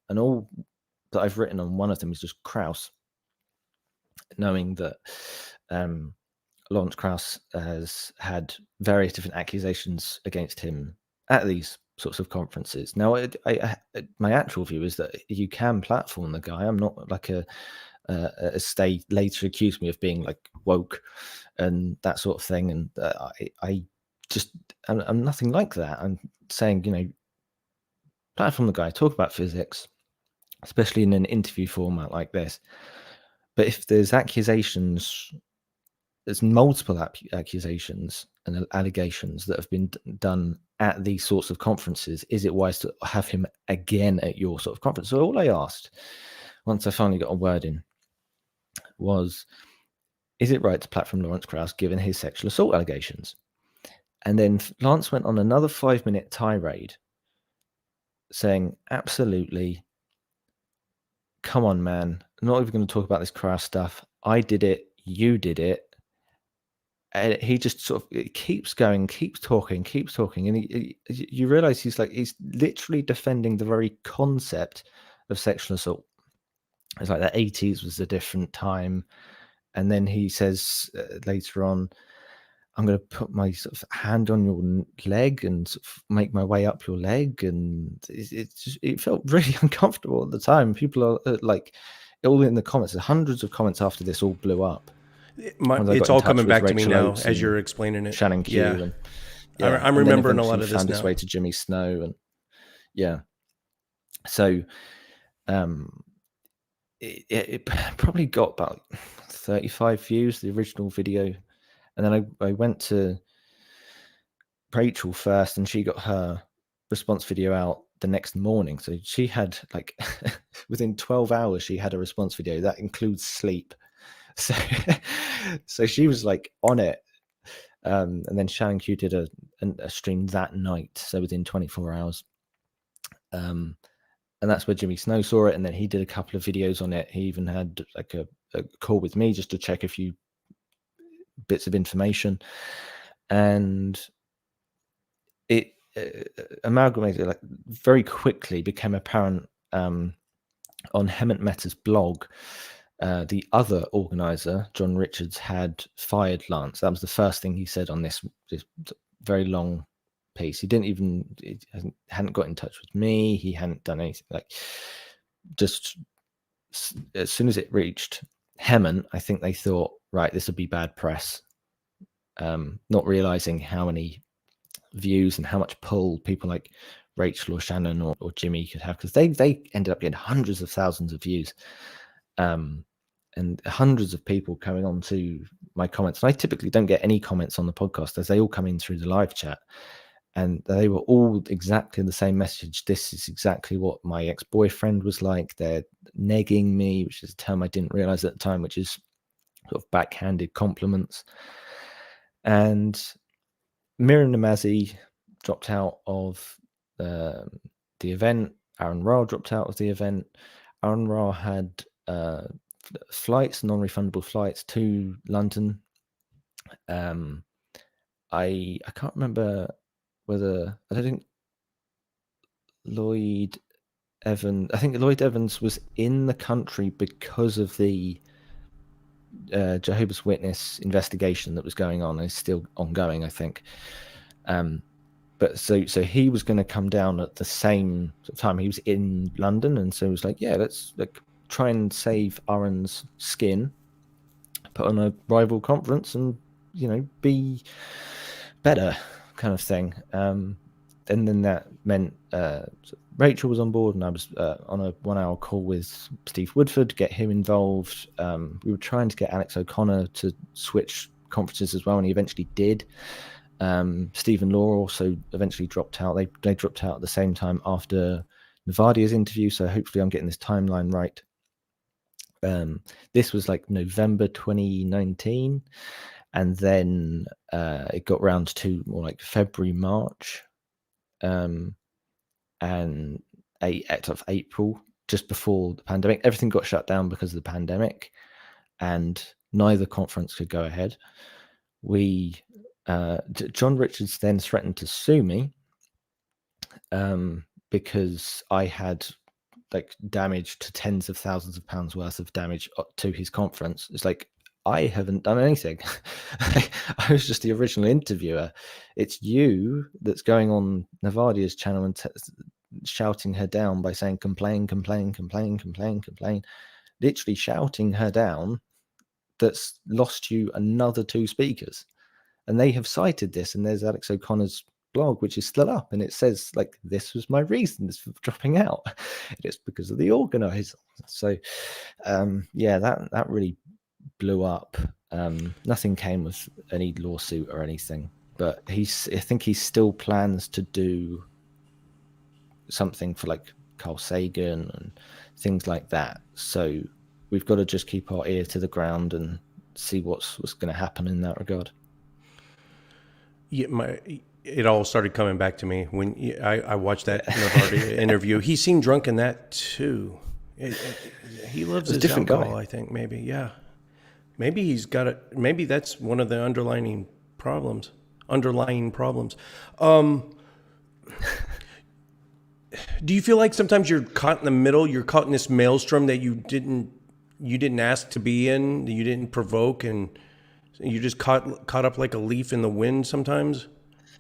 And all that I've written on one of them is just Krauss, knowing that Lawrence Krauss has had various different accusations against him at these sorts of conferences. Now, my actual view is that you can platform the guy. I'm not like as they later accused me of being like woke and that sort of thing. And I'm nothing like that. I'm saying, platform the guy, talk about physics, especially in an interview format like this. But if there's accusations there's multiple accusations and allegations that have been done at these sorts of conferences. Is it wise to have him again at your sort of conference? So all I asked, once I finally got a word in, was, is it right to platform Lawrence Krauss given his sexual assault allegations? And then Lance went on another 5-minute tirade saying, absolutely, come on, man, I'm not even going to talk about this Krauss stuff. I did it, you did it. And he just sort of keeps going, keeps talking, and you realize he's literally defending the very concept of sexual assault. It's like the 80s was a different time, and then he says later on, I'm going to put my sort of hand on your leg and sort of make my way up your leg, and it felt really uncomfortable at the time. People are like, all in the comments, hundreds of comments after this all blew up. It's all coming back to me now as you're explaining it. Shannon Q. Yeah. And, I'm remembering a lot of this found now. Its way to Jimmy Snow, and yeah. So, it probably got about 35 views, the original video, and then I went to Rachel first, and she got her response video out the next morning. So she had like within 12 hours, she had a response video that includes sleep. So she was like on it, and then Shannon Q did a stream that night, so within 24 hours, and that's where Jimmy Snow saw it, and then he did a couple of videos on it. He even had like a call with me just to check a few bits of information, and it amalgamated, like very quickly became apparent on Hemant Mehta's blog. The other organizer, John Richards, had fired Lance. That was the first thing he said on this very long piece. He hadn't got in touch with me. He hadn't done anything. Like, just as soon as it reached Hemant, I think they thought, right, this would be bad press. Not realizing how many views and how much pull people like Rachel or Shannon or Jimmy could have, because they ended up getting hundreds of thousands of views. And hundreds of people coming on to my comments. And I typically don't get any comments on the podcast, as they all come in through the live chat. And they were all exactly the same message. This is exactly what my ex-boyfriend was like. They're negging me, which is a term I didn't realize at the time, which is sort of backhanded compliments. And Miriam Namazi dropped out of the event. Aaron Ra dropped out of the event. Aaron Ra had flights, non-refundable flights to London. I can't remember whether, I don't think Lloyd Evans was in the country because of the Jehovah's Witness investigation that was going on, and is still ongoing, I think. But so he was going to come down at the same time. He was in London, and so he was like, yeah, let's try and save Aaron's skin, put on a rival conference, and be better, kind of thing. And then that meant Rachel was on board, and I was on a 1-hour call with Steve Woodford to get him involved. We were trying to get Alex O'Connor to switch conferences as well, and he eventually did. Stephen Law also eventually dropped out. They dropped out at the same time after Navadia's interview, so hopefully I'm getting this timeline right. This was like November 2019, and then it got round to more like February, March, and April, just before the pandemic. Everything got shut down because of the pandemic, and neither conference could go ahead. John Richards then threatened to sue me because I had damage to tens of thousands of pounds worth of damage to his conference. It's like, I haven't done anything. I was just the original interviewer. It's you that's going on Navadia's channel and shouting her down by saying complain, literally shouting her down. That's lost you another 2 speakers. And they have cited this, and there's Alex O'Connor's blog, which is still up, and it says this was my reasons for dropping out. It's because of the organizer. So that really blew up. Nothing came of any lawsuit or anything, but I think he still plans to do something for like Carl Sagan and things like that. So we've got to just keep our ear to the ground and see what's going to happen in that regard. Yeah, it all started coming back to me when I watched that Novardi interview. He seemed drunk in that too. He loves his different alcohol, guy. I think. Maybe, yeah. Maybe he's got it. Maybe that's one of the underlying problems. Do you feel like sometimes you're caught in the middle? You're caught in this maelstrom that you didn't ask to be in, that you didn't provoke, and you just caught up like a leaf in the wind sometimes?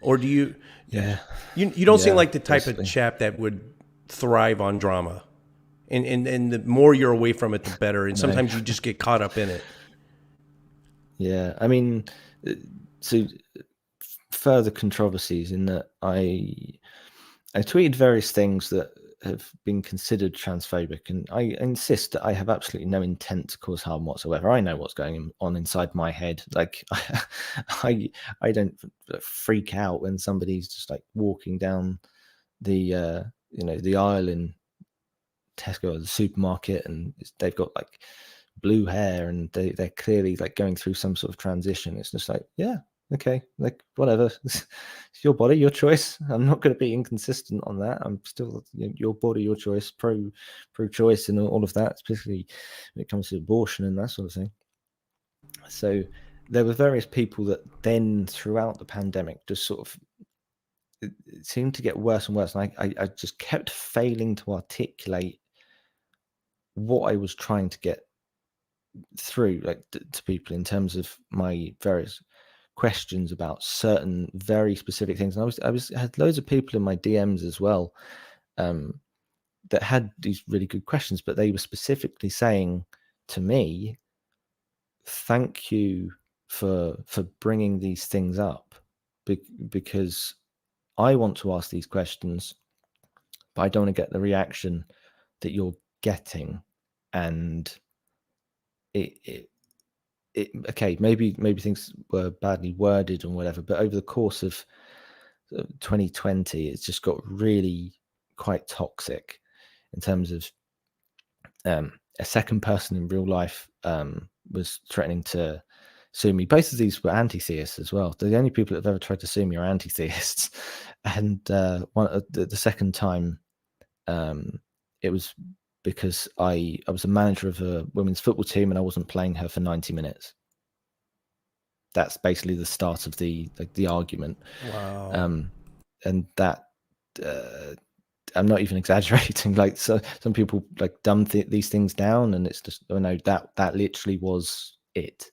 Or do you? Yeah. You don't seem like the type basically. of chap that would thrive on drama, and the more you're away from it, the better. And sometimes you just get caught up in it. Yeah, I mean, so further controversies in that I tweeted various things that have been considered transphobic, and I insist that I have absolutely no intent to cause harm whatsoever. I know what's going on inside my head. Like, I don't freak out when somebody's just like walking down the the aisle in Tesco or the supermarket, and they've got like blue hair and they're clearly like going through some sort of transition. It's just like, yeah, okay, like whatever. It's your body, your choice. I'm not going to be inconsistent on that. I'm still your body, your choice, pro choice and all of that, especially when it comes to abortion and that sort of thing. So there were various people that then throughout the pandemic just sort of it seemed to get worse and worse, and I just kept failing to articulate what I was trying to get through, like to people in terms of my various questions about certain very specific things. And I had loads of people in my DMs as well that had these really good questions, but they were specifically saying to me, "Thank you for bringing these things up, because I want to ask these questions, but I don't want to get the reaction that you're getting." And it okay, maybe things were badly worded and whatever, but over the course of 2020, it's just got really quite toxic in terms of a second person in real life was threatening to sue me. Both of these were anti-theists as well. They're the only people that have ever tried to sue me are anti-theists. And the second time, it was because I was a manager of a women's football team and I wasn't playing her for 90 minutes. That's basically the start of the argument. Wow. And that I'm not even exaggerating. Like, so some people like dumb these things down, and it's just, oh no, that literally was it,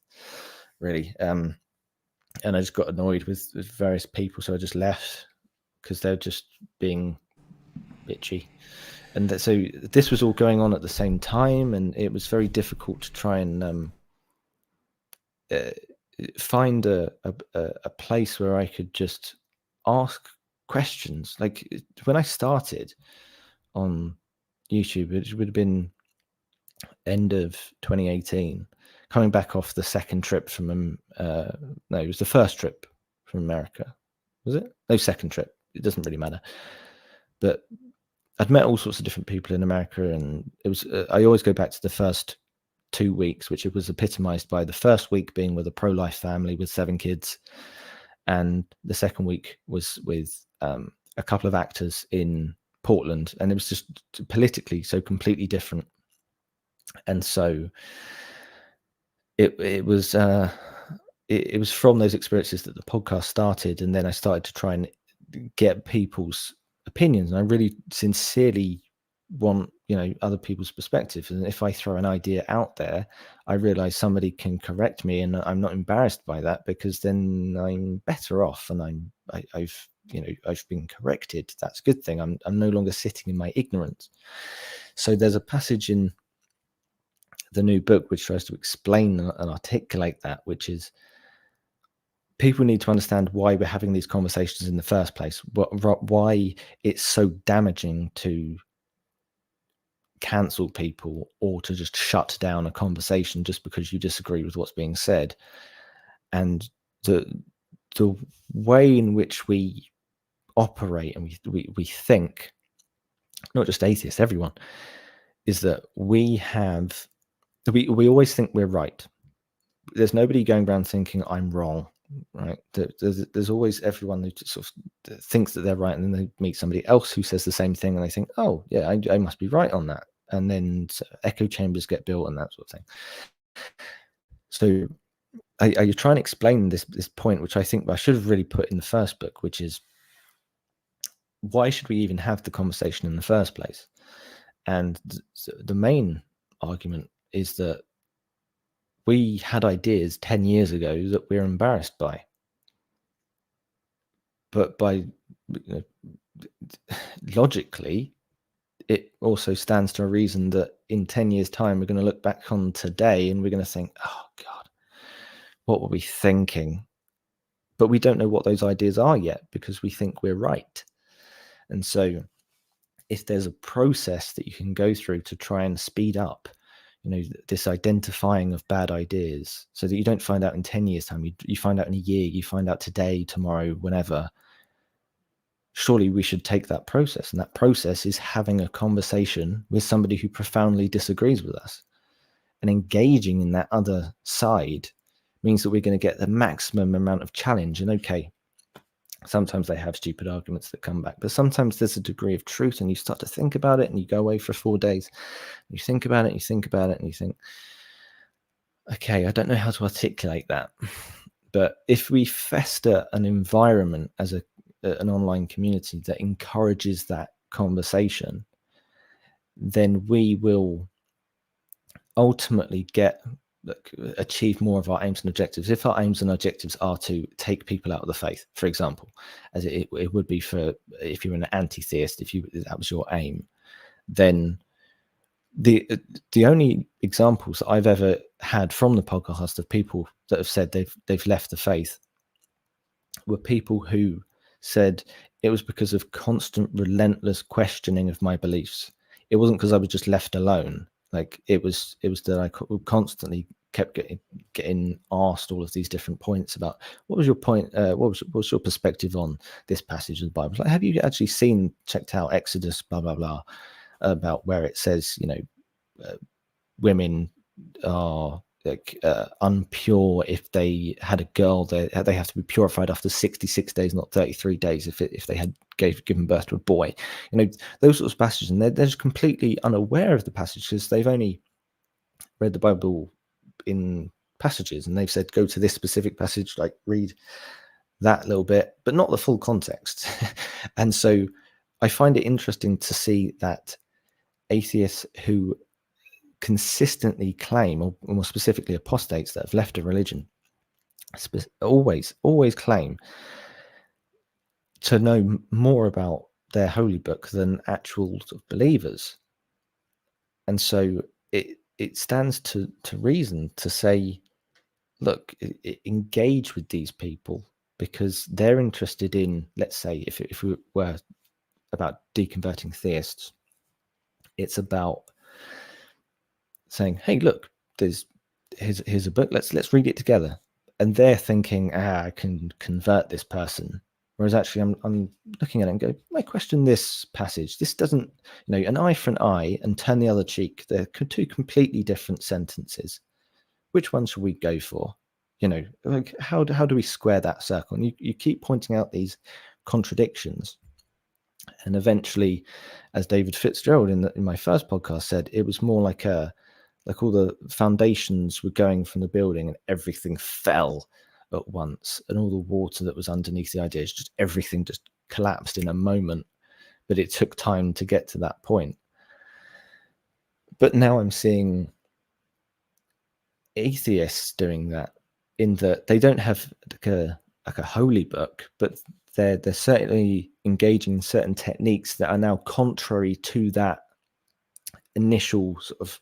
really. And I just got annoyed with various people, so I just left because they're just being bitchy. And so this was all going on at the same time, and it was very difficult to try and find a place where I could just ask questions. Like when I started on YouTube, it would have been end of 2018, coming back off the second trip from no, it was the first trip from America. Was it? No, second trip. It doesn't really matter. But I'd met all sorts of different people in America, and it was I always go back to the first 2 weeks, which it was epitomized by the first week being with a pro-life family with 7 kids, and the second week was with a couple of actors in Portland, and it was just politically so completely different. And so it was it was from those experiences that the podcast started, and then I started to try and get people's opinions, and I really sincerely want other people's perspectives. And if I throw an idea out there, I realize somebody can correct me, and I'm not embarrassed by that, because then I'm better off, and I've been corrected. That's a good thing. I'm no longer sitting in my ignorance. So there's a passage in the new book which tries to explain and articulate that, which is people need to understand why we're having these conversations in the first place, why it's so damaging to cancel people or to just shut down a conversation just because you disagree with what's being said. And the way in which we operate and we think, not just atheists, everyone, is that we always think we're right. There's nobody going around thinking I'm wrong, right? There's always everyone who sort of thinks that they're right, and then they meet somebody else who says the same thing, and they think, oh yeah, I must be right on that. And then echo chambers get built and that sort of thing. So I try and explain this point, which I think I should have really put in the first book, which is, why should we even have the conversation in the first place? And the main argument is that we had ideas 10 years ago that we're embarrassed by. But by logically, it also stands to a reason that in 10 years' time, we're going to look back on today and we're going to think, oh, God, what were we thinking? But we don't know what those ideas are yet because we think we're right. And so if there's a process that you can go through to try and speed up, this identifying of bad ideas, so that you don't find out in 10 years' time, you find out in a year, you find out today, tomorrow, whenever, surely we should take that process. And that process is having a conversation with somebody who profoundly disagrees with us. And engaging in that other side means that we're going to get the maximum amount of challenge. And okay, sometimes they have stupid arguments that come back, but sometimes there's a degree of truth, and you start to think about it, and you go away for 4 days. You think about it, and you think about it, and you think, okay, I don't know how to articulate that. But if we fester an environment as an online community that encourages that conversation, then we will ultimately achieve more of our aims and objectives. If our aims and objectives are to take people out of the faith, for example, as it would be for if you're an anti-theist, that was your aim, then the only examples that I've ever had from the podcast of people that have said they've left the faith were people who said it was because of constant, relentless questioning of my beliefs. It wasn't because I was just left alone. Like it was that I constantly kept getting asked all of these different points about what was your point, what was your perspective on this passage of the Bible? Like, have you actually checked out Exodus, blah blah blah, about where it says women are unpure if they had a girl, they have to be purified after 66 days, not 33 days if they had given birth to a boy. Those sorts of passages, and they're just completely unaware of the passages. They've only read the Bible in passages, and they've said, go to this specific passage, like read that little bit, but not the full context. And so I find it interesting to see that atheists who consistently claim, or more specifically apostates that have left a religion, always claim to know more about their holy book than actual sort of believers. And so it stands to reason to say, look, engage with these people, because they're interested in, let's say, if we were about deconverting theists, it's about saying, hey, look, here's a book, let's read it together. And they're thinking, I can convert this person. Whereas actually I'm looking at it and go, I question this passage. This doesn't, an eye for an eye and turn the other cheek. They're two completely different sentences. Which one should we go for? Like how do we square that circle? And you keep pointing out these contradictions. And eventually, as David Fitzgerald in my first podcast said, it was more like all the foundations were going from the building and everything fell at once, and all the water that was underneath the ideas, just everything just collapsed in a moment. But it took time to get to that point. But now I'm seeing atheists doing that, in that they don't have like a holy book, but they're certainly engaging in certain techniques that are now contrary to that initial sort of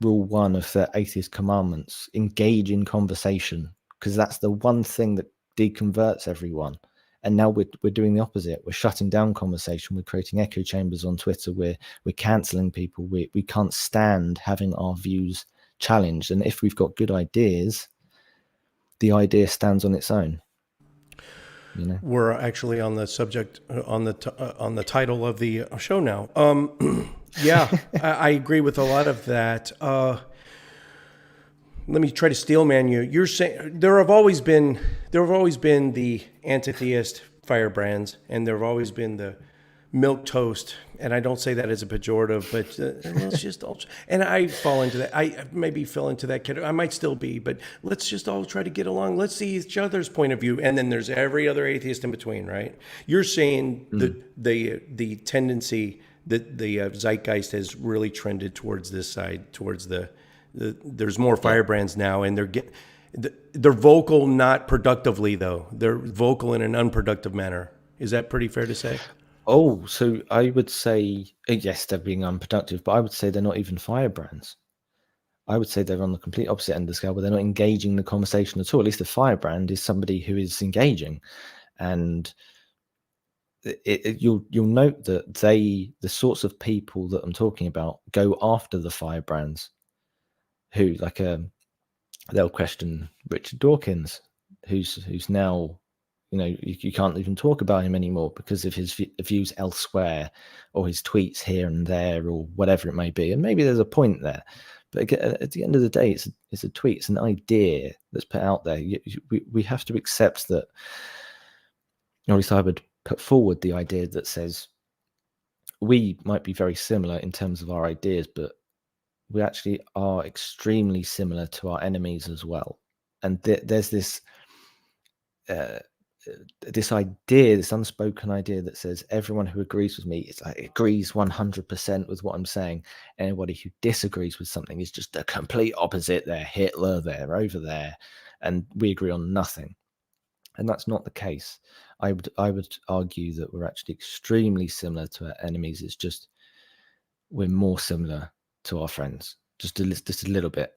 rule 1 of the atheist commandments: engage in conversation, because that's the one thing that deconverts everyone. And now we're doing the opposite. We're shutting down conversation. We're creating echo chambers on Twitter. We're cancelling people. We can't stand having our views challenged. And if we've got good ideas, the idea stands on its own. You know, We're actually on the subject on the title of the show now. Yeah, I agree with a lot of that. Let me try to steelman you. You're saying there have always been the anti-theist firebrands, and there have always been the milk toast. And I don't say that as a pejorative, but let's just all. And I fall into that. I maybe fell into that category. I might still be, but let's just all try to get along. Let's see each other's point of view, and then there's every other atheist in between, right? You're saying the tendency that the zeitgeist has really trended towards this side, towards there's more firebrands now, and they're vocal, not productively though. They're vocal in an unproductive manner. Is that pretty fair to say? Oh, so I would say, yes, they're being unproductive, but I would say they're not even firebrands. I would say they're on the complete opposite end of the scale, where they're not engaging the conversation at all. At least a firebrand is somebody who is engaging. And you'll note that the sorts of people that I'm talking about go after the firebrands, who they'll question Richard Dawkins, who's now, you can't even talk about him anymore because of his views elsewhere, or his tweets here and there, or whatever it may be. And maybe there's a point there, but at the end of the day, it's a tweet, it's an idea that's put out there. We have to accept that, or at least I would put forward the idea that says we might be very similar in terms of our ideas, but we actually are extremely similar to our enemies as well. And there's this idea, this unspoken idea that says everyone who agrees with me agrees 100% with what I'm saying. Anybody who disagrees with something is just the complete opposite. They're Hitler, they're over there, and we agree on nothing. And that's not the case. I would argue that we're actually extremely similar to our enemies. It's just we're more similar to our friends, just a little bit.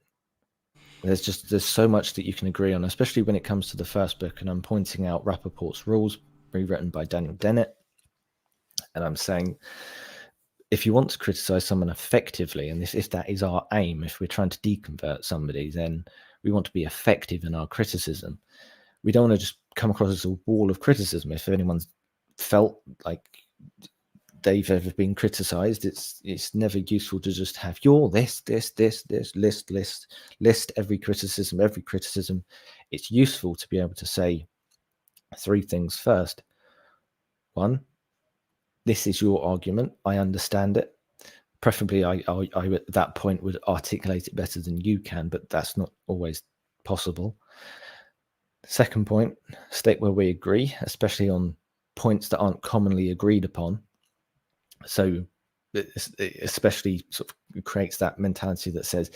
There's so much that you can agree on, especially when it comes to the first book. And I'm pointing out Rappaport's Rules, rewritten by Daniel Dennett. And I'm saying, if you want to criticize someone effectively, and if that is our aim, if we're trying to deconvert somebody, then we want to be effective in our criticism. We don't want to just come across as a wall of criticism. If anyone's felt like they've ever been criticized, it's never useful to just have your list every criticism. It's useful to be able to say three things first. One, this is your argument, I understand it. Preferably I at that point would articulate it better than you can, but that's not always possible. Second point, state where we agree, especially on points that aren't commonly agreed upon. So especially sort of creates that mentality that says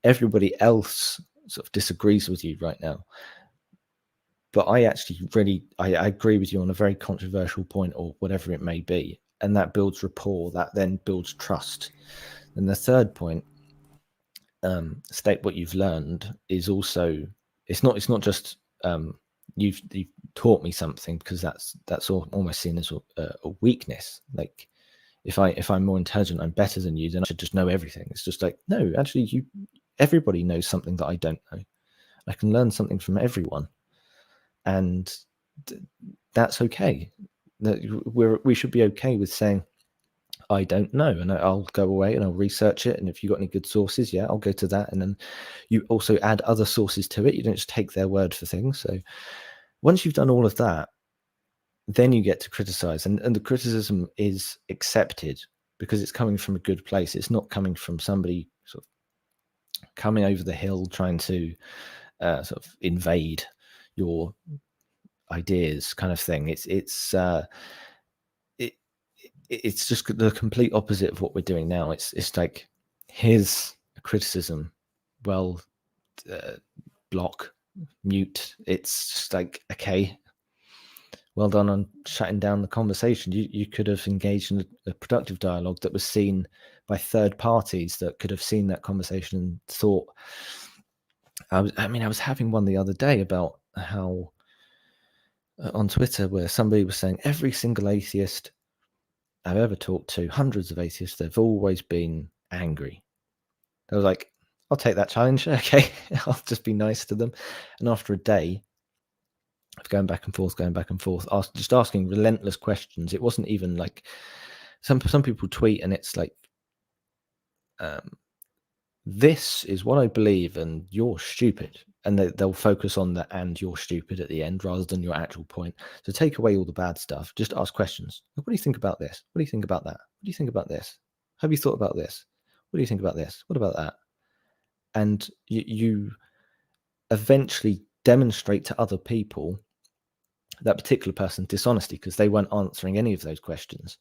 everybody else sort of disagrees with you right now, but I actually I agree with you on a very controversial point, or whatever it may be, and that builds rapport, that then builds trust. And the third point, state what you've learned, is also, it's not just you've taught me something, because that's almost seen as a weakness. Like, if I'm more intelligent, I'm better than you, then I should just know everything. It's just like, no, actually, everybody knows something that I don't know. I can learn something from everyone, and that's okay. We should be okay with saying, I don't know, and I'll go away and I'll research it. And if you've got any good sources, yeah, I'll go to that. And then you also add other sources to it. You don't just take their word for things. So once you've done all of that, then you get to criticize, and the criticism is accepted because it's coming from a good place. It's not coming from somebody sort of coming over the hill trying to sort of invade your ideas, kind of thing. It's just the complete opposite of what we're doing now. It's like, here's a criticism, well, block, mute. It's just like, okay, well done on shutting down the conversation. You could have engaged in a productive dialogue that was seen by third parties that could have seen that conversation and thought. I was having one the other day about how on Twitter where somebody was saying every single atheist I've ever talked to, hundreds of atheists, they've always been angry. I was like, I'll take that challenge. Okay, I'll just be nice to them. And after a day of going back and forth, just asking relentless questions, it wasn't even like some people tweet and it's like, this is what I believe, and you're stupid. And they'll focus on the "and you're stupid" at the end rather than your actual point. So take away all the bad stuff. Just ask questions. What do you think about this? What do you think about that? What do you think about this? Have you thought about this? What do you think about this? What about that? And you eventually demonstrate to other people that particular person's dishonesty because they weren't answering any of those questions.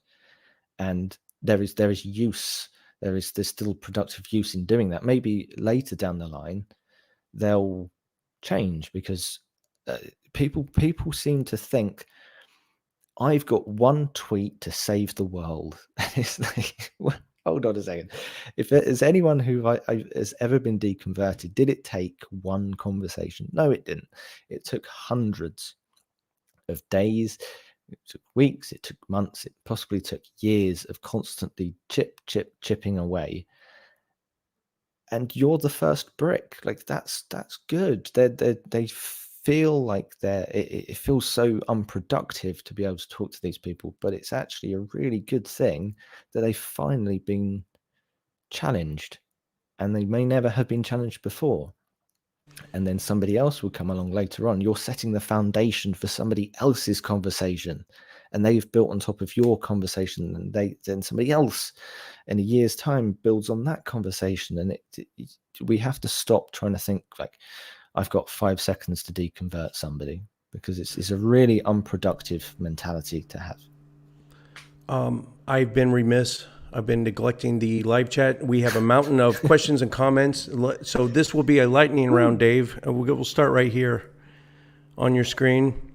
And there is use. There's still productive use in doing that. Maybe later down the line, they'll change because people seem to think I've got one tweet to save the world. It's like, hold on a second. If there's anyone who has ever been deconverted, did it take one conversation? No, it didn't. It took hundreds of days. It took weeks, it took months, it possibly took years of constantly chipping away. And you're the first brick. Like that's good. They feel like it feels so unproductive to be able to talk to these people, but it's actually a really good thing that they've finally been challenged, and they may never have been challenged before. And then somebody else will come along later on. You're setting the foundation for somebody else's conversation, and they've built on top of your conversation, and then somebody else in a year's time builds on that conversation. And we have to stop trying to think like I've got 5 seconds to deconvert somebody, because it's a really unproductive mentality to have. I've been remiss. I've been neglecting the live chat. We have a mountain of questions and comments. So this will be a lightning round, Dave. We'll start right here on your screen.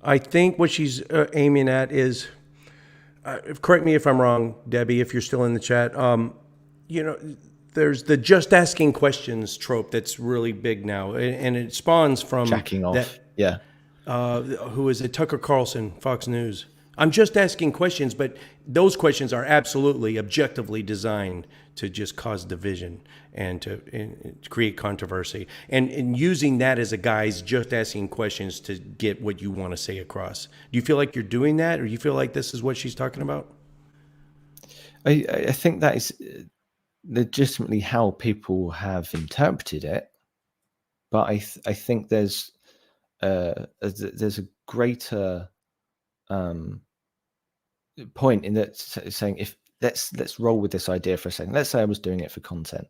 I think what she's aiming at is, correct me if I'm wrong, Debbie, if you're still in the chat. There's the just asking questions trope that's really big now, and it spawns from Jacking off. Yeah. Who is it? Tucker Carlson, Fox News. I'm just asking questions, but those questions are absolutely objectively designed to just cause division and to create controversy. And using that as a guise, just asking questions to get what you want to say across. Do you feel like you're doing that, or do you feel like this is what she's talking about? I think that is legitimately how people have interpreted it, but I think there's a greater point in that, saying, if let's roll with this idea for a second. Let's say I was doing it for content.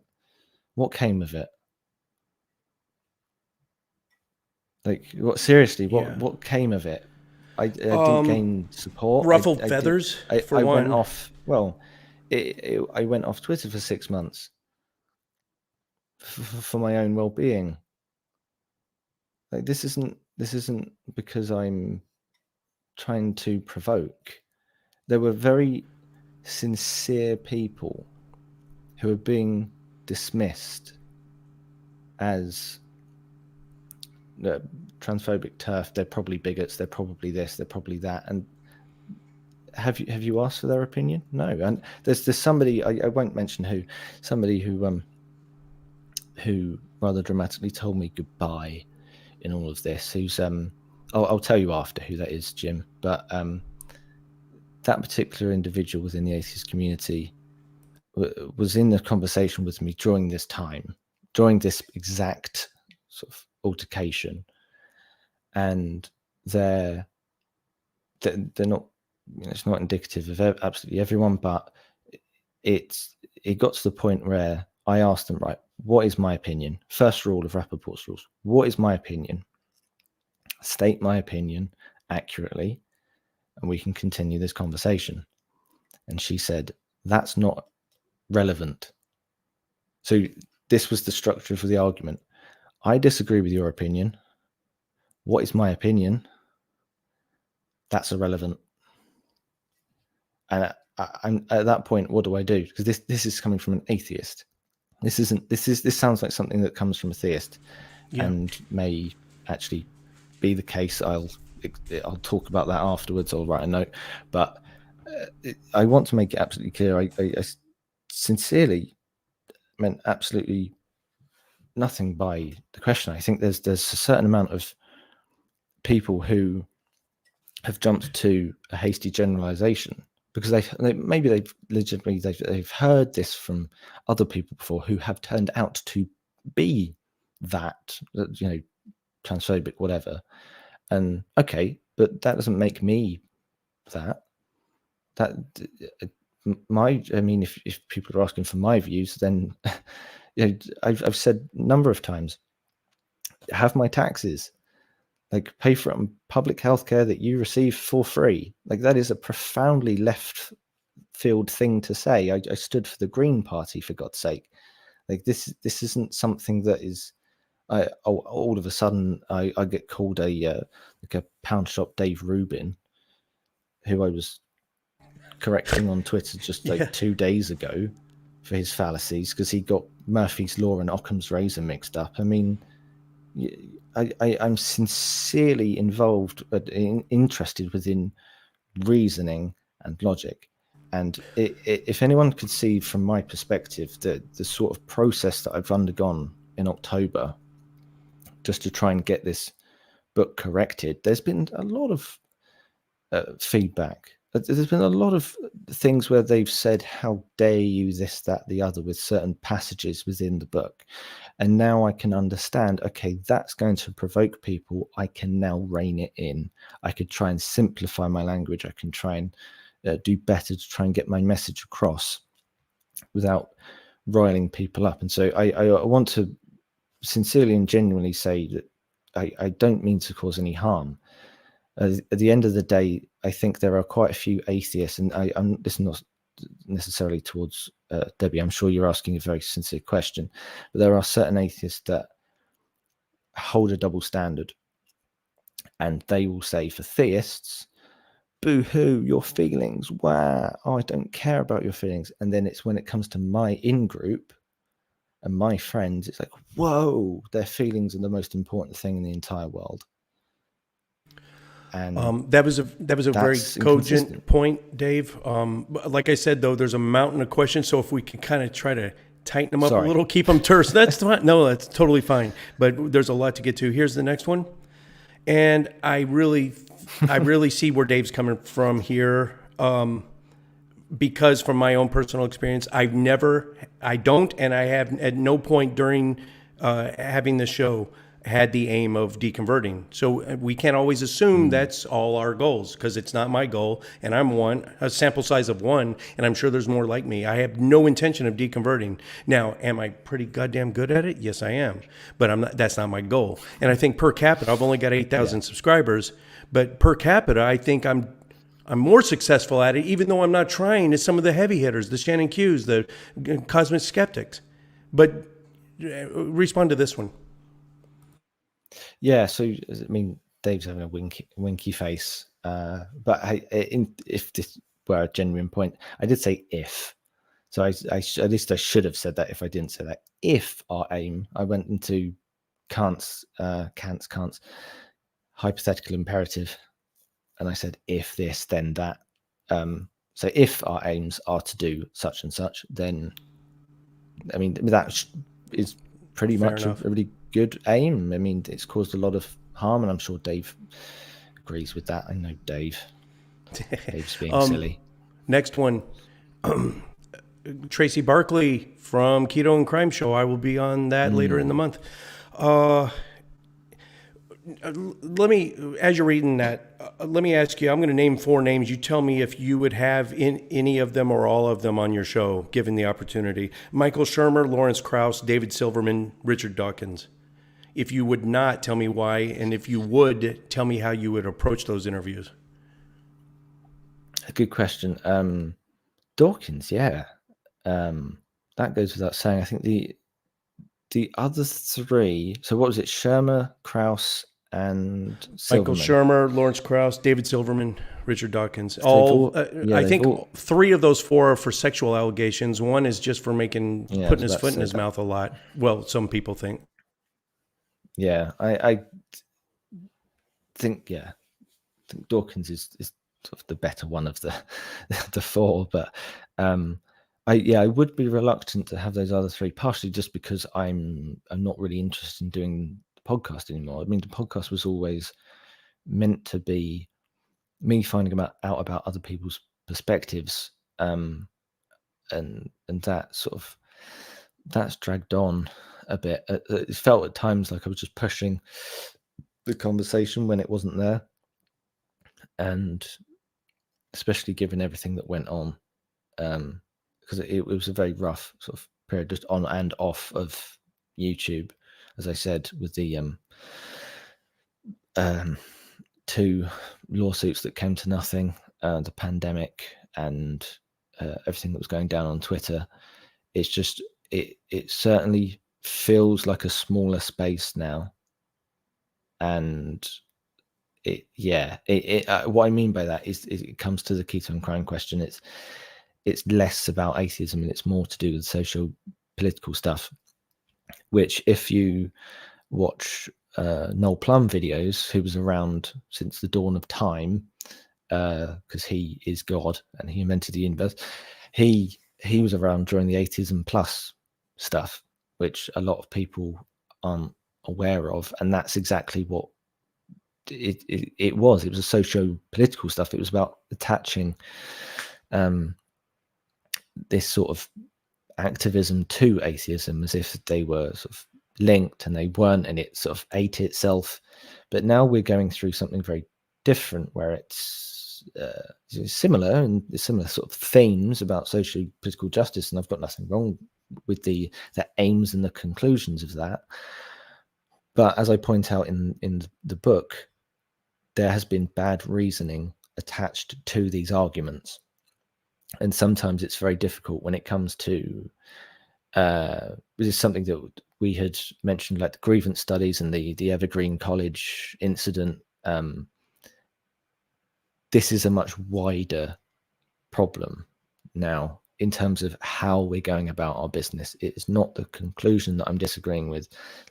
What came of it? Like, what came of it? I didn't gain support. Ruffled feathers. I went off. Well, I went off Twitter for 6 months for my own well-being. Like, this isn't because I'm trying to provoke. There were very sincere people who are being dismissed as transphobic turf. They're probably bigots. They're probably this. They're probably that. And have you asked for their opinion? No. And there's somebody, I won't mention who, somebody who rather dramatically told me goodbye in all of this. Who's I'll tell you after who that is, Jim. But that particular individual within the atheist community was in the conversation with me during this time, during this exact sort of altercation, and they're not, it's not indicative of absolutely everyone, but it got to the point where I asked them, right, what is my opinion? First rule of Rappaport's rules: what is my opinion? State my opinion accurately, and we can continue this conversation. And she said, that's not relevant. So this was the structure for the argument. I disagree with your opinion. What is my opinion? That's irrelevant. And I'm at that point, what do I do? Because this is coming from an atheist. This sounds like something that comes from a theist, and may actually be the case. I'll talk about that afterwards. I'll write a note, but I want to make it absolutely clear. I sincerely meant absolutely nothing by the question. I think there's a certain amount of people who have jumped to a hasty generalization because they've legitimately they've heard this from other people before who have turned out to be that, transphobic, whatever. And okay, but that doesn't make me that. If people are asking for my views, then I've said a number of times, have my taxes, like pay for it on public healthcare that you receive for free. Like that is a profoundly left field thing to say. I stood for the Green Party, for God's sake. Like this isn't something that is. All of a sudden I get called a pound shop Dave Rubin, who I was correcting on Twitter just 2 days ago for his fallacies because he got Murphy's Law and Occam's Razor mixed up. I mean, I'm sincerely involved, interested within reasoning and logic. And if anyone could see from my perspective the sort of process that I've undergone in October just to try and get this book corrected, there's been a lot of feedback. There's been a lot of things where they've said, how dare you, this, that, the other, with certain passages within the book. And now I can understand, okay, that's going to provoke people. I can now rein it in. I could try and simplify my language. I can try and do better to try and get my message across without riling people up. And so I want to sincerely and genuinely say that I don't mean to cause any harm. At the end of the day, I think there are quite a few atheists, and this is not necessarily towards Debbie. I'm sure you're asking a very sincere question, but there are certain atheists that hold a double standard, and they will say for theists, boo-hoo, your feelings, wow, I don't care about your feelings. And then it's when it comes to my in-group and my friends, it's like, whoa, their feelings are the most important thing in the entire world. And that was a very cogent point, Dave. Like I said, though, there's a mountain of questions. So if we can kind of try to tighten them up a little, keep them terse, that's fine. No, that's totally fine. But there's a lot to get to. Here's the next one. And I really see where Dave's coming from here. Because from my own personal experience, I don't, and I have at no point during having the show had the aim of deconverting. So we can't always assume that's all our goals, because it's not my goal, and I'm a sample size of one, and I'm sure there's more like me. I have no intention of deconverting. Now, am I pretty goddamn good at it? Yes, I am, but that's not my goal. And I think per capita, I've only got 8,000 subscribers, but per capita, I think I'm more successful at it, even though I'm not trying, as some of the heavy hitters, the Shannon Q's, the cosmic skeptics. But respond to this one. Yeah, so I mean, Dave's having a winky face, but if this were a genuine point, I did say if. So at least I should have said that if I didn't say that. If our aim, I went into Kant's hypothetical imperative, and I said if this, then that. So if our aims are to do such and such, then I mean that is pretty much a really good aim. I mean, it's caused a lot of harm, and I'm sure Dave agrees with that. I know Dave's being silly. Next one, Tracy Barkley from Keto and Crime Show. I will be on that later in the month. Let me, as you're reading that, let me ask you, I'm going to name 4 names. You tell me if you would have any of them or all of them on your show, given the opportunity. Michael Shermer, Lawrence Krauss, David Silverman, Richard Dawkins. If you would not, tell me why. And if you would, tell me how you would approach those interviews. A good question. Dawkins, yeah. That goes without saying. I think the other 3, so what was it? Shermer, Krauss, and Silverman. Michael Shermer, Lawrence Krauss, David Silverman, Richard Dawkins. I think 3 of those 4 are for sexual allegations. One is just for putting his foot in his mouth a lot. Well, some people think. Yeah, I think, think Dawkins is sort of the better one of the the four, but I would be reluctant to have those other three, partially just because I'm not really interested in doing the podcast anymore. I mean, the podcast was always meant to be me finding out about other people's perspectives, and that sort of that's dragged on a bit. It felt at times like I was just pushing the conversation when it wasn't there, and especially given everything that went on, because it was a very rough sort of period, just on and off of YouTube, as I said, with the 2 lawsuits that came to nothing, the pandemic, and everything that was going down on Twitter. It's just it certainly feels like a smaller space now, and what I mean by that is it comes to the ketone crime question. It's less about atheism and it's more to do with social political stuff, which if you watch Noel Plum videos, who was around since the dawn of time, because he is God and he invented the universe, he was around during the Atheism Plus stuff, which a lot of people aren't aware of, and that's exactly what it was. It was a socio-political stuff. It was about attaching this sort of activism to atheism as if they were sort of linked, and they weren't, and it sort of ate itself. But now we're going through something very different, where it's similar and similar sort of themes about social political justice, and I've got nothing wrong with the aims and the conclusions of that. But as I point out in the book, there has been bad reasoning attached to these arguments, and sometimes it's very difficult when it comes to this is something that we had mentioned, like the grievance studies and the Evergreen College incident. This is a much wider problem now in terms of how we're going about our business. It is not the conclusion that I'm disagreeing with.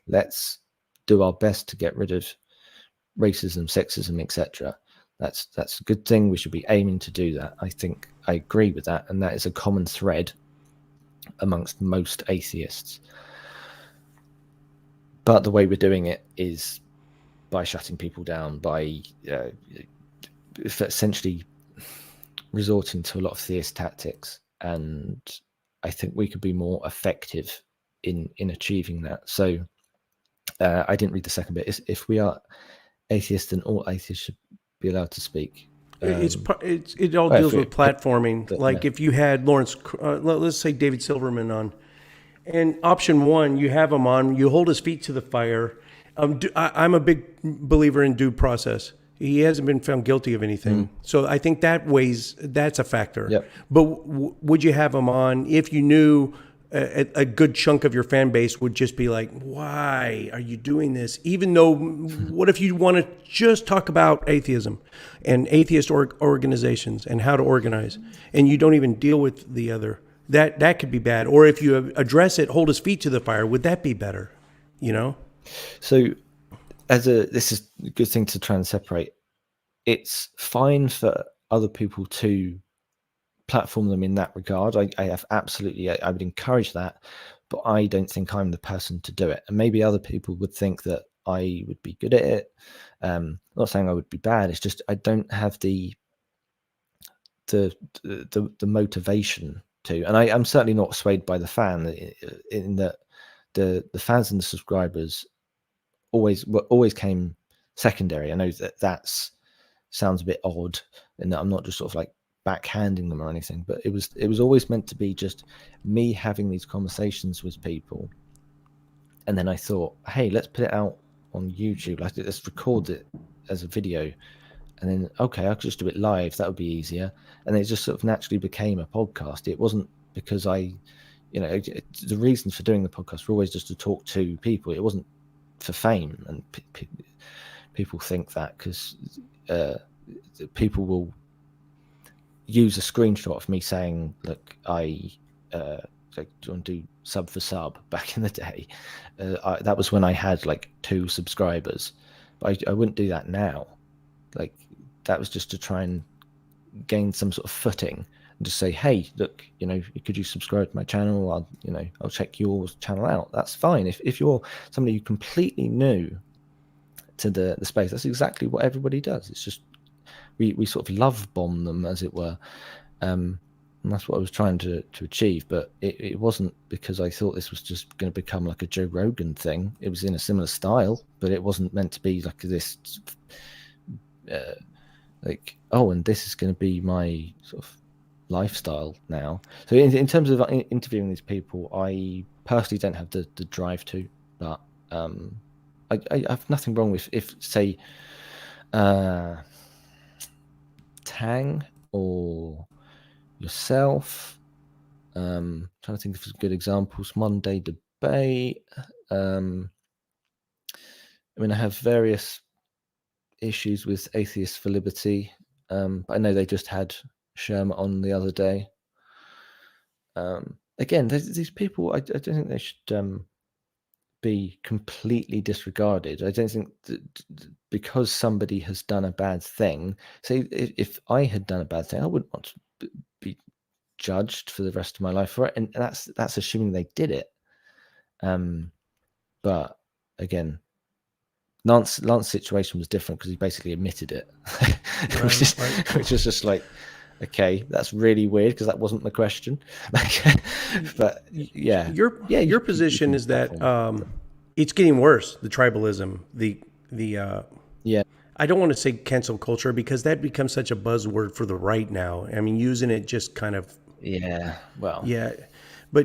Let's do our best to get rid of racism, sexism, etc. That's a good thing. We should be aiming to do that. I think I agree with that, and that is a common thread amongst most atheists. But the way we're doing it is by shutting people down, by essentially resorting to a lot of theist tactics, and I think we could be more effective in achieving that. So I didn't read the second bit. If we are atheists, then all atheists should be allowed to speak. It all deals with platforming. Like if you had Lawrence, let's say David Silverman on, and option one, you have him on, you hold his feet to the fire. I'm a big believer in due process. He hasn't been found guilty of anything. So I think that's a factor. Yep. But would you have him on if you knew a good chunk of your fan base would just be like, why are you doing this? Even though, what if you want to just talk about atheism and atheist organizations and how to organize, and you don't even deal with the other? That could be bad. Or if you address it, hold his feet to the fire, would that be better? You know? So this is a good thing to try and separate. It's fine for other people to platform them in that regard. I have absolutely, I would encourage that, but I don't think I'm the person to do it. And maybe other people would think that I would be good at it. I'm not saying I would be bad. It's just I don't have the motivation to, and I'm certainly not swayed by the fan in that the fans and the subscribers always came secondary. I know that sounds a bit odd, and that I'm not just sort of like backhanding them or anything, but it was always meant to be just me having these conversations with people. And then I thought, hey, let's put it out on YouTube. Let's record it as a video, and then okay, I could just do it live. That would be easier. And it just sort of naturally became a podcast. It wasn't because the reasons for doing the podcast were always just to talk to people. It wasn't for fame, and people think that because people will use a screenshot of me saying, look, I like, do you want to do sub for sub back in the day? That was when I had like 2 subscribers, but I wouldn't do that now. Like that was just to try and gain some sort of footing and just say, hey, look, could you subscribe to my channel? I'll check your channel out. That's fine. If you're somebody who completely new to the space, that's exactly what everybody does. It's just we sort of love bomb them, as it were. And that's what I was trying to achieve. But it wasn't because I thought this was just going to become like a Joe Rogan thing. It was in a similar style, but it wasn't meant to be like this like, oh, and this is going to be my sort of lifestyle now. So in terms of interviewing these people, I personally don't have the drive to, but I have nothing wrong with if say Tang or yourself. Trying to think of some good examples. Monday Debate. I mean, I have various issues with Atheists for Liberty. But I know they just had Sherma on the other day. Again, these people, I don't think they should be completely disregarded. I don't think that because somebody has done a bad thing, say if I had done a bad thing, I wouldn't want to be judged for the rest of my life for it, and that's assuming they did it. But again, Lance's situation was different because he basically admitted it, which is just like, okay, that's really weird because that wasn't the question. But yeah, your position is that it's getting worse. The tribalism, the yeah. I don't want to say cancel culture because that becomes such a buzzword for the right now. I mean, using it just kind of But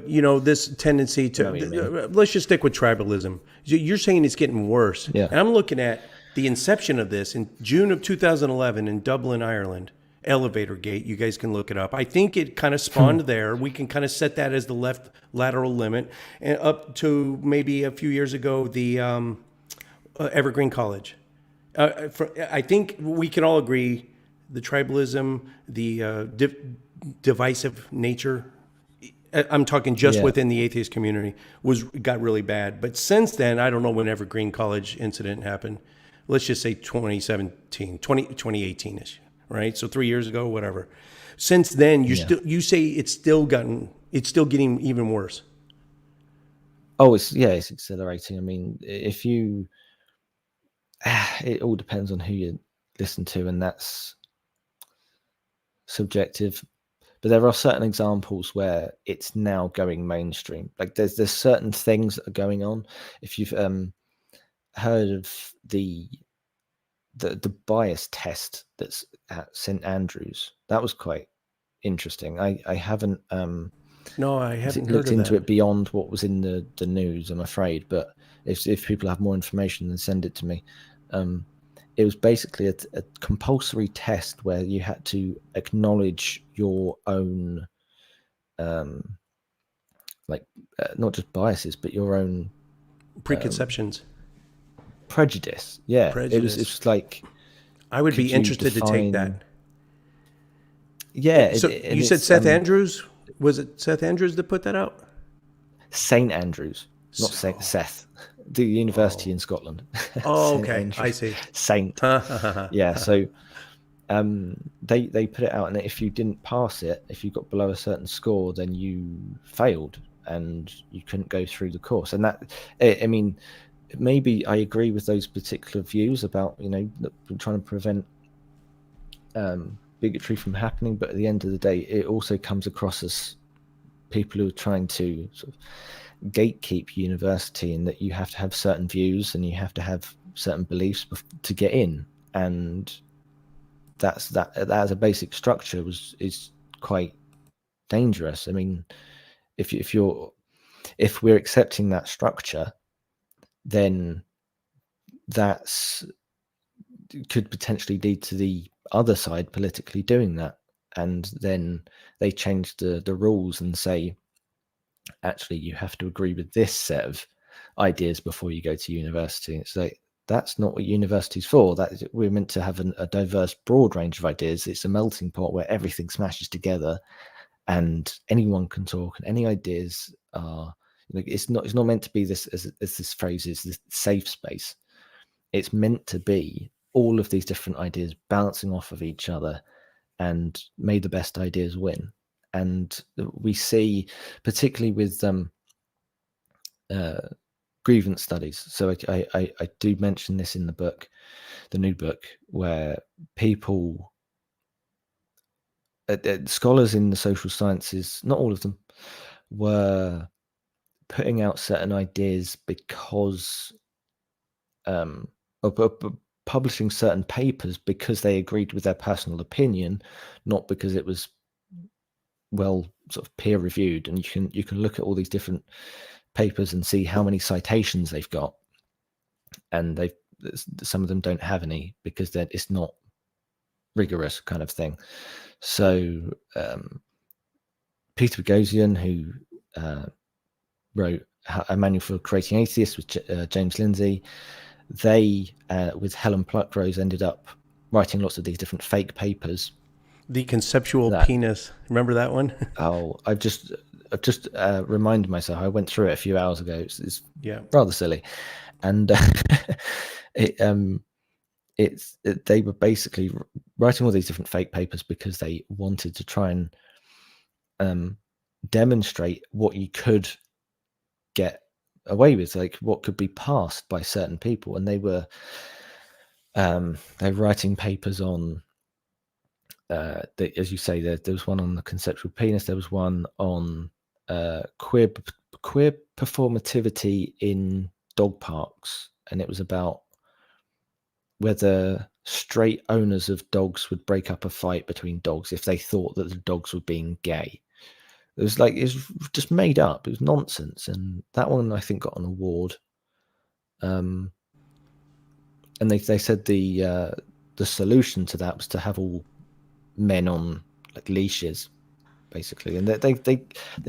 this tendency to let's just stick with tribalism. You're saying it's getting worse. Yeah. And I'm looking at the inception of this in June of 2011 in Dublin, Ireland. Elevator Gate. You guys can look it up. I think it kind of spawned there. We can kind of set that as the left lateral limit, and up to maybe a few years ago, the Evergreen College. I think we can all agree the tribalism, the divisive nature. I'm talking just within the atheist community got really bad. But since then, I don't know when Evergreen College incident happened. Let's just say 2018-ish. Right, so 3 years ago, whatever. Since then, you say it's still getting even worse. Oh, it's accelerating. I mean, if you, it all depends on who you listen to, and that's subjective. But there are certain examples where it's now going mainstream. Like there's certain things that are going on. If you've heard of the bias test that's at St Andrews, that was quite interesting. I haven't no, I haven't looked into it beyond what was in the news, I'm afraid. But if people have more information, then send it to me. It was basically a compulsory test where you had to acknowledge your own not just biases, but your own preconceptions. Prejudice. It's like I would be interested to take that. Yeah. So you said Seth Andrews? Was it Seth Andrews that put that out? St Andrews, not Seth. The university in Scotland. Oh, okay. Andrews. I see. Saint. Yeah. So they put it out, and if you didn't pass it, if you got below a certain score, then you failed and you couldn't go through the course. And that, I mean, maybe I agree with those particular views about trying to prevent bigotry from happening, but at the end of the day, it also comes across as people who are trying to sort of gatekeep university, and that you have to have certain views and you have to have certain beliefs to get in, and that as a basic structure is quite dangerous. I mean, if we're accepting that structure, then that's could potentially lead to the other side politically doing that, and then they change the rules and say, actually, you have to agree with this set of ideas before you go to university. It's like, that's not what university's for. That we're meant to have a diverse, broad range of ideas. It's a melting pot where everything smashes together, and anyone can talk, and any ideas are. It's not meant to be this, as this phrase is, this safe space. It's meant to be all of these different ideas bouncing off of each other, and may the best ideas win. And we see, particularly with grievance studies. So I do mention this in the book, the new book, where people, scholars in the social sciences, not all of them, were putting out certain ideas because of publishing certain papers because they agreed with their personal opinion, not because it was well sort of peer reviewed. And you can look at all these different papers and see how many citations they've got, and some of them don't have any because it's not rigorous kind of thing. So Peter Boghossian, who wrote A Manual for Creating Atheists with James Lindsay, they with Helen Pluckrose ended up writing lots of these different fake papers. The conceptual penis. Remember that one? Oh, I've just reminded myself. I went through it a few hours ago. It's rather silly, and they were basically writing all these different fake papers because they wanted to try and demonstrate what you could get away with, like what could be passed by certain people. And they were writing papers on as you say, there was one on the conceptual penis, there was one on queer performativity in dog parks, and it was about whether straight owners of dogs would break up a fight between dogs if they thought that the dogs were being gay. It was just made up. It was nonsense. And that one, I think, got an award. And they said the solution to that was to have all men on like leashes, basically. And they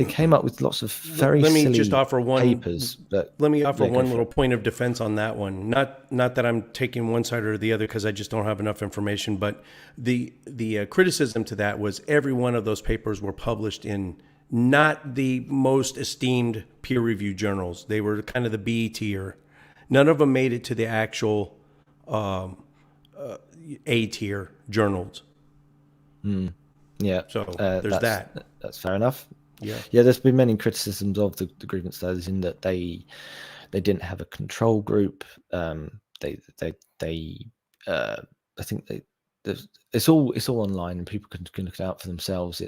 came up with lots of very let me silly just offer one papers. Let me offer one little point of defense on that one. Not that I'm taking one side or the other, because I just don't have enough information. But the criticism to that was every one of those papers were published in not the most esteemed peer-reviewed journals. They were kind of the B tier. None of them made it to the actual A tier journals. Yeah. So there's that. That's fair enough. Yeah. There's been many criticisms of the grievance studies in that they didn't have a control group. I think it's all online and people can look it out for themselves.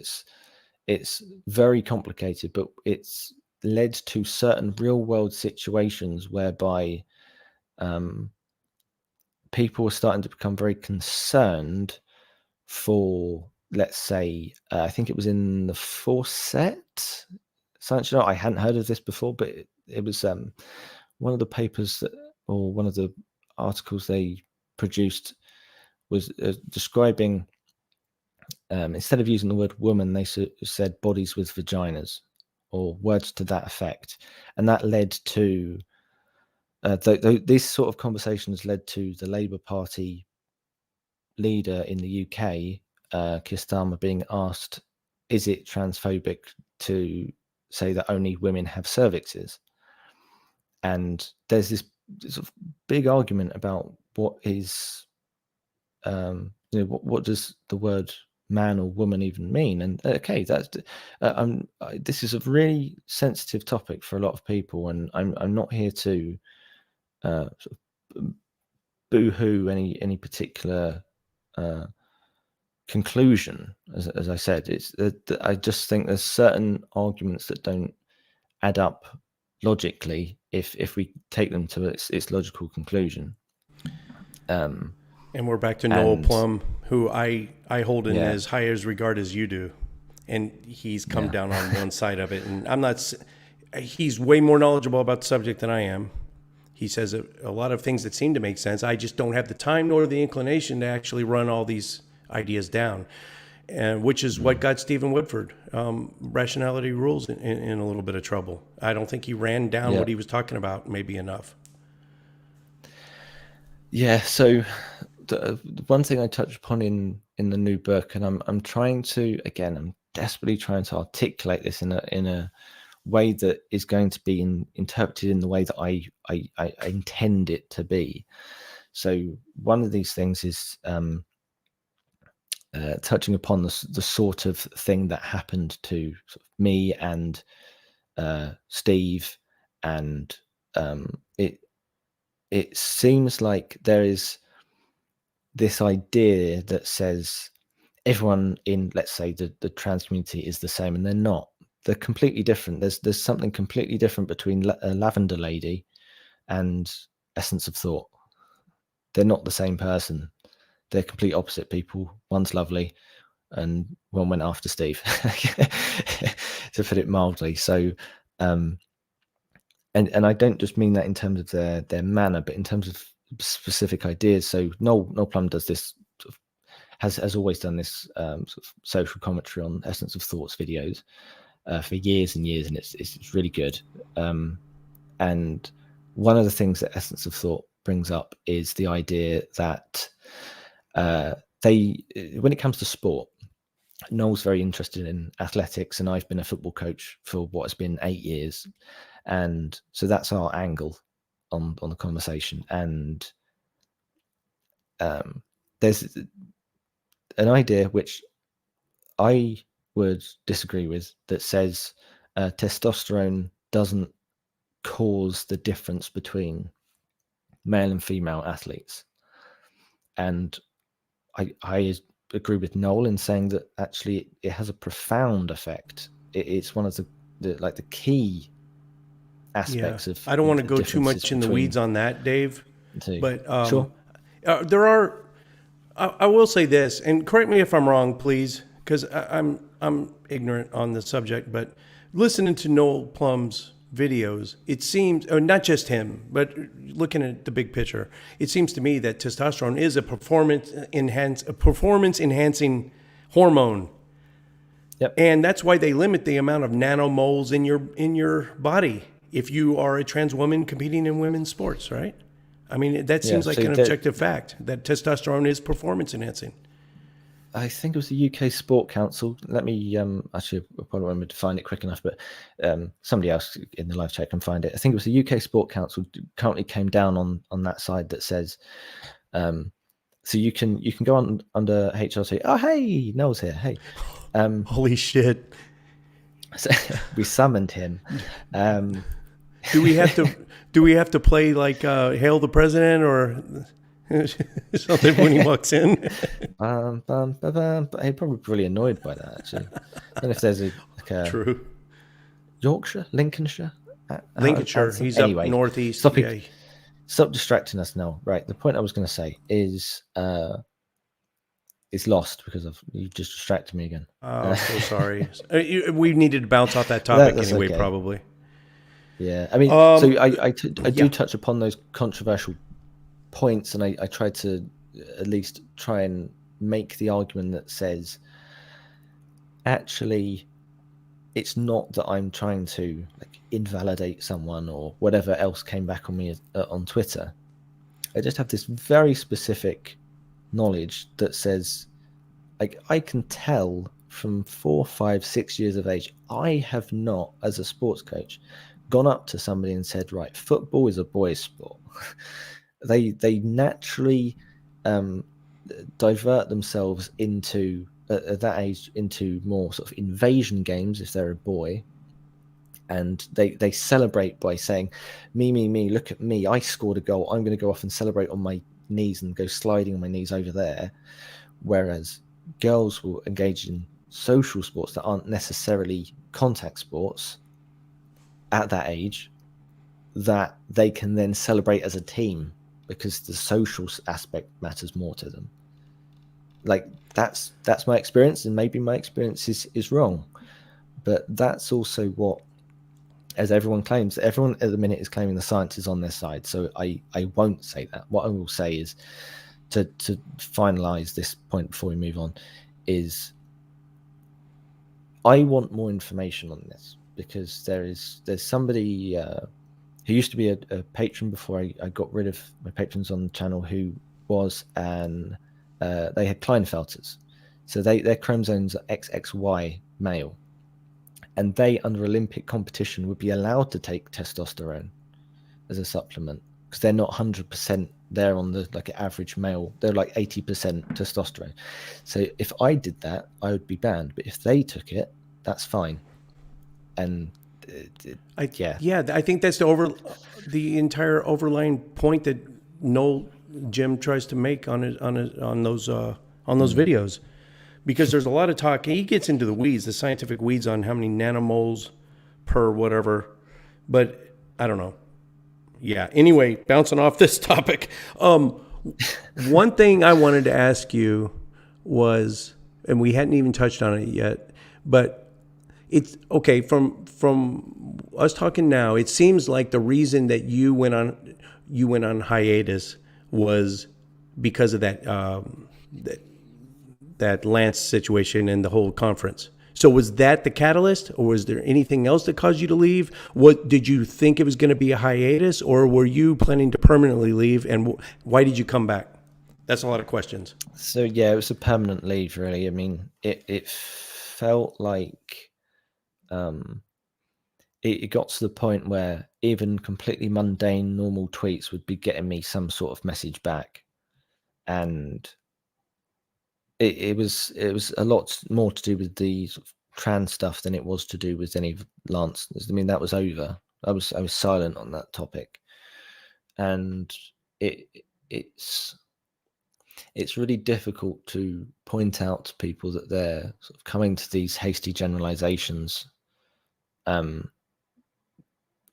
It's very complicated, but it's led to certain real world situations whereby people are starting to become very concerned for, let's say, I think it was in the Fawcett Science Journal. I hadn't heard of this before, but it was one of the papers or one of the articles they produced was describing, instead of using the word woman, they said bodies with vaginas or words to that effect. And that led to, these sort of conversations led to the Labour Party leader in the UK, Keir Starmer, being asked, is it transphobic to say that only women have cervixes? And there's this sort of big argument about what is, what does the word man or woman even mean? And okay, that's this is a really sensitive topic for a lot of people, and I'm not here to sort of boo-hoo any particular conclusion. As I said, it's I just think there's certain arguments that don't add up logically if we take them to its logical conclusion. And we're back to Noel Plum, who I hold in as high as regard as you do, and he's come down on one side of it, and I'm not. He's way more knowledgeable about the subject than I am. He says a lot of things that seem to make sense. I just don't have the time nor the inclination to actually run all these ideas down, and which is what got Stephen Woodford, Rationality Rules, in a little bit of trouble. I don't think he ran down what he was talking about maybe enough. Yeah. So the one thing I touched upon in the new book, and I'm trying to, again, I'm desperately trying to articulate this in a way that is going to be interpreted in the way that I intend it to be. So one of these things is touching upon the sort of thing that happened to sort of me and Steve, and it seems like there is this idea that says everyone in, let's say, the trans community is the same, and they're not. They're completely different. There's something completely different between a Lavender Lady and Essence of Thought. They're not the same person. They're complete opposite people. One's lovely, and one went after Steve, to put it mildly. So, and I don't just mean that in terms of their manner, but in terms of specific ideas. So Noel Plum does this, sort of, has always done this sort of social commentary on Essence of Thoughts videos for years and years, and it's really good. And one of the things that Essence of Thought brings up is the idea that when it comes to sport, Noel's very interested in athletics, and I've been a football coach for what has been 8 years, and so that's our angle on the conversation. And there's an idea which I would disagree with that says testosterone doesn't cause the difference between male and female athletes, and I agree with Noel in saying that actually it has a profound effect. It's one of the key aspects of. I don't want to go too much in the weeds on that, Dave. But sure. There are. I will say this, and correct me if I'm wrong, please, because I'm ignorant on the subject. But listening to Noel Plum's videos, it seems, or not just him, but looking at the big picture, it seems to me that testosterone is a performance enhancing hormone. Yep. And that's why they limit the amount of nanomoles in your body if you are a trans woman competing in women's sports, right? I mean, that seems like an objective fact that testosterone is performance enhancing. I think it was the UK Sport Council. Let me actually, I probably won't to find it quick enough, but somebody else in the live chat can find it. I think it was the UK Sport Council currently came down on that side that says, so you can go on under HRT. Oh, hey, Noel's here. Hey, holy shit! So we summoned him. Do we have to play like Hail the President or something when he walks in? He's probably really annoyed by that, actually. I don't know if there's a True. Yorkshire, Lincolnshire. Lincolnshire. He's anyway, up northeast. Stop distracting us now. Right. The point I was going to say is lost because you just distracted me again. Oh, so sorry. We needed to bounce off that topic anyway, okay. Probably. Yeah. I mean, so I do touch upon those controversial points, and I try to at least try and make the argument that says, actually, it's not that I'm trying to invalidate someone or whatever else came back on me on Twitter. I just have this very specific knowledge that says, I can tell from 4, 5, 6 years of age, I have not, as a sports coach, gone up to somebody and said, right, football is a boys' sport. They naturally divert themselves into at that age into more sort of invasion games if they're a boy, and they celebrate by saying, me, look at me, I scored a goal, I'm going to go off and celebrate on my knees and go sliding on my knees over there. Whereas girls will engage in social sports that aren't necessarily contact sports at that age, that they can then celebrate as a team because the social aspect matters more to them. That's my experience, and maybe my experience is wrong, but that's also what, as everyone claims, everyone at the minute is claiming the science is on their side. So I won't say that. What I will say is, to finalize this point before we move on, is I want more information on this, because there's somebody who used to be a patron before I got rid of my patrons on the channel, who was they had Klinefelters. So their chromosomes are XXY male, and they, under Olympic competition, would be allowed to take testosterone as a supplement because they're not 100% they're on the like average male, they're like 80% testosterone. So if I did that, I would be banned. But if they took it, that's fine. And yeah, I think that's the entire overlying point that Jim tries to make on those videos, because there's a lot of talk. He gets into the weeds, the scientific weeds on how many nanomoles per whatever, but I don't know. Yeah. Anyway, bouncing off this topic, one thing I wanted to ask you was, and we hadn't even touched on it yet, but it's okay from us talking now. It seems like the reason that you went on hiatus was because of that Lance situation and the whole conference. So was that the catalyst, or was there anything else that caused you to leave? What did you think it was going to be, a hiatus, or were you planning to permanently leave? And why did you come back? That's a lot of questions. So yeah, it was a permanent leave, really. I mean, it felt like it got to the point where even completely mundane, normal tweets would be getting me some sort of message back, and it was a lot more to do with the sort of trans stuff than it was to do with any of Lance. I mean, that was over. I was silent on that topic, and it's really difficult to point out to people that they're sort of coming to these hasty generalizations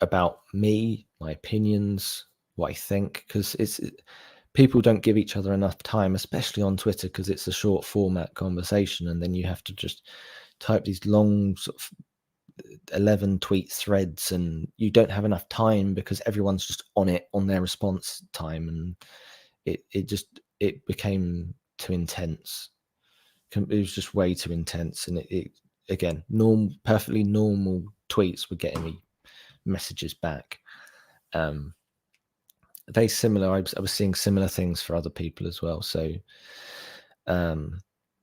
about me, my opinions, what I think, because people don't give each other enough time, especially on Twitter, because it's a short format conversation, and then you have to just type these long sort of 11 tweet threads, and you don't have enough time because everyone's just on their response time, and it became too intense. It was just way too intense, and it again, perfectly normal tweets were getting me messages back. Very similar. I was seeing similar things for other people as well. So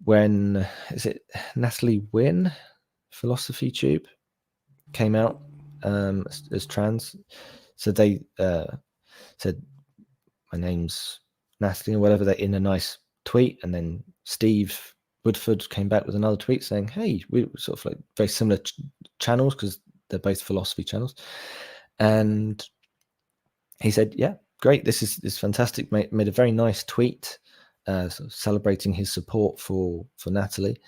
when is it Natalie Wynn, Philosophy Tube, came out as trans, so they said my name's Natalie or whatever, they're in a nice tweet, and then Steve Woodford came back with another tweet saying, hey, we're sort of like very similar channels because they're both philosophy channels, and he said, yeah, great, this is fantastic. Made a very nice tweet sort of celebrating his support for Natalie,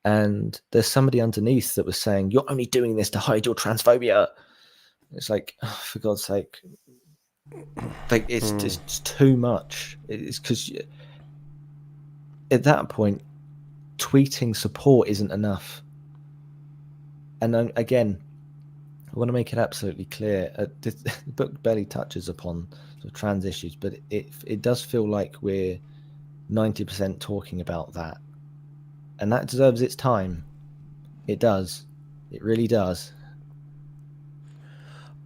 and there's somebody underneath that was saying, you're only doing this to hide your transphobia. It's like, oh, for God's sake, like it's just too much. It's because at that point tweeting support isn't enough. And then, again, I want to make it absolutely clear, the book barely touches upon sort of trans issues, but it does feel like we're 90% talking about that, and that deserves its time. It does. It really does.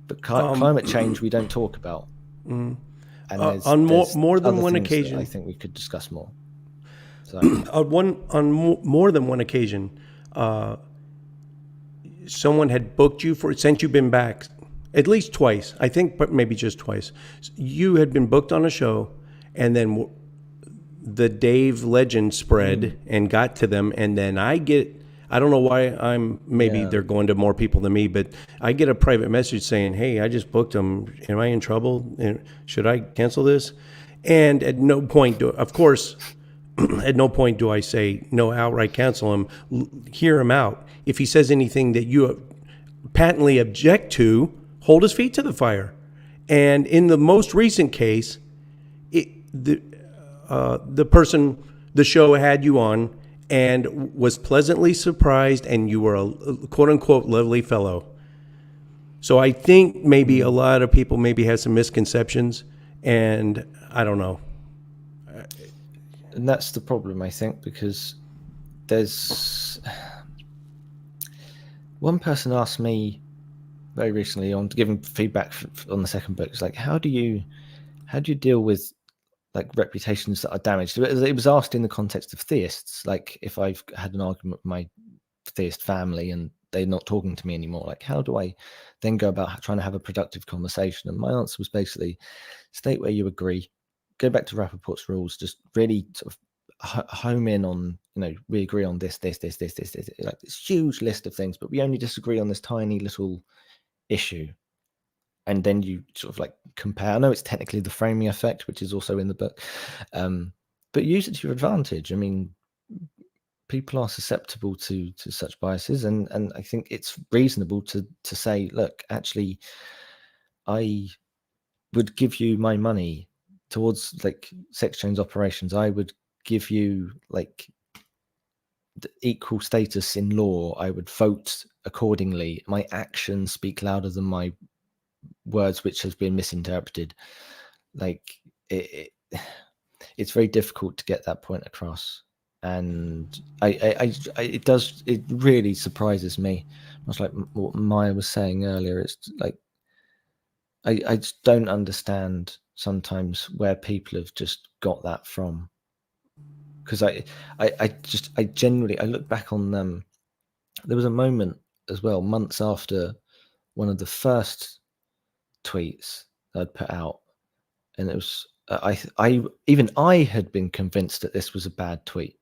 But climate change we don't talk about. And on more than one occasion, I think we could discuss more. So on more than one occasion, someone had booked you since you've been back, at least twice, I think, but maybe just twice. You had been booked on a show, and then the Dave legend spread and got to them, and then I don't know why they're going to more people than me, but I get a private message saying, hey, I just booked them. Am I in trouble? Should I cancel this? And at no point, of course, at no point do I say, no, outright cancel him. Hear him out. If he says anything that you patently object to, hold his feet to the fire. And in the most recent case, the person the show had you on and was pleasantly surprised, and you were a quote-unquote lovely fellow. So I think maybe a lot of people maybe have some misconceptions, and I don't know. And that's the problem, I think, because there's one person asked me very recently on giving feedback on the second book. It's like, how do you deal with like reputations that are damaged? It was asked in the context of theists, like if I've had an argument with my theist family and they're not talking to me anymore, like how do I then go about trying to have a productive conversation? And my answer was basically state where you agree, go back to Rappaport's rules, just really sort of home in on, we agree on this, like this huge list of things, but we only disagree on this tiny little issue. And then you sort of like compare. I know it's technically the framing effect, which is also in the book, but use it to your advantage. I mean, people are susceptible to such biases, and I think it's reasonable to say, look, actually, I would give you my money towards like sex change operations. I would give you like the equal status in law. I would vote accordingly. My actions speak louder than my words, which has been misinterpreted. Like it's very difficult to get that point across, and it really surprises me. Much like what Maya was saying earlier, it's like I just don't understand sometimes where people have just got that from. Because I genuinely, I look back on them. There was a moment as well, months after one of the first tweets I'd put out, and it was I had been convinced that this was a bad tweet,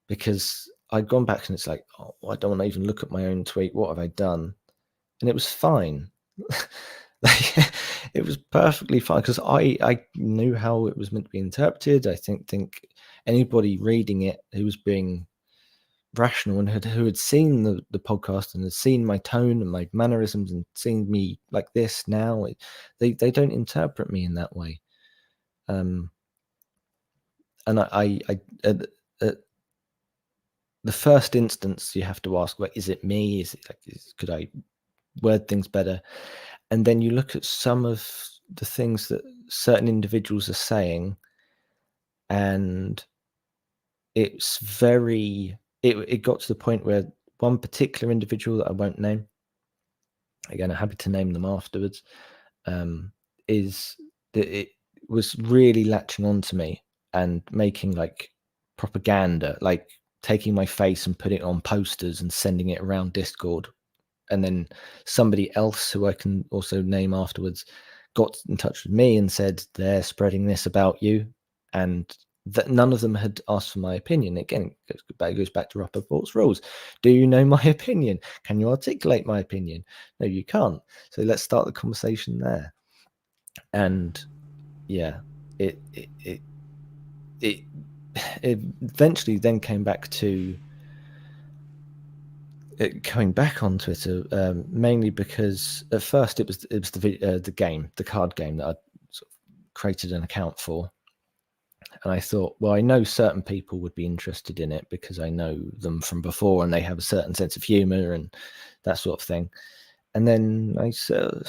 because I'd gone back and it's like, oh, I don't want to even look at my own tweet. What have I done? And it was fine. Like, it was perfectly fine, because I knew how it was meant to be interpreted. I think anybody reading it who was being rational and who had seen the podcast and had seen my tone and my mannerisms and seen me like this now, they don't interpret me in that way. And I at the first instance, you have to ask, well, is it me? Is it like, could I word things better? And then you look at some of the things that certain individuals are saying, and it's very, it got to the point where one particular individual that I won't name, again, I'm happy to name them afterwards, is that it was really latching on to me and making like propaganda, like taking my face and putting it on posters and sending it around Discord. And then somebody else who I can also name afterwards got in touch with me and said, they're spreading this about you. And that none of them had asked for my opinion. Again, it goes back to Rappaport's rules. Do you know my opinion? Can you articulate my opinion? No, you can't. So let's start the conversation there. And yeah, it eventually then came back to coming back on Twitter, mainly because at first it was the card game that I sort of created an account for, and I thought, well, I know certain people would be interested in it because I know them from before and they have a certain sense of humor and that sort of thing. And then I sort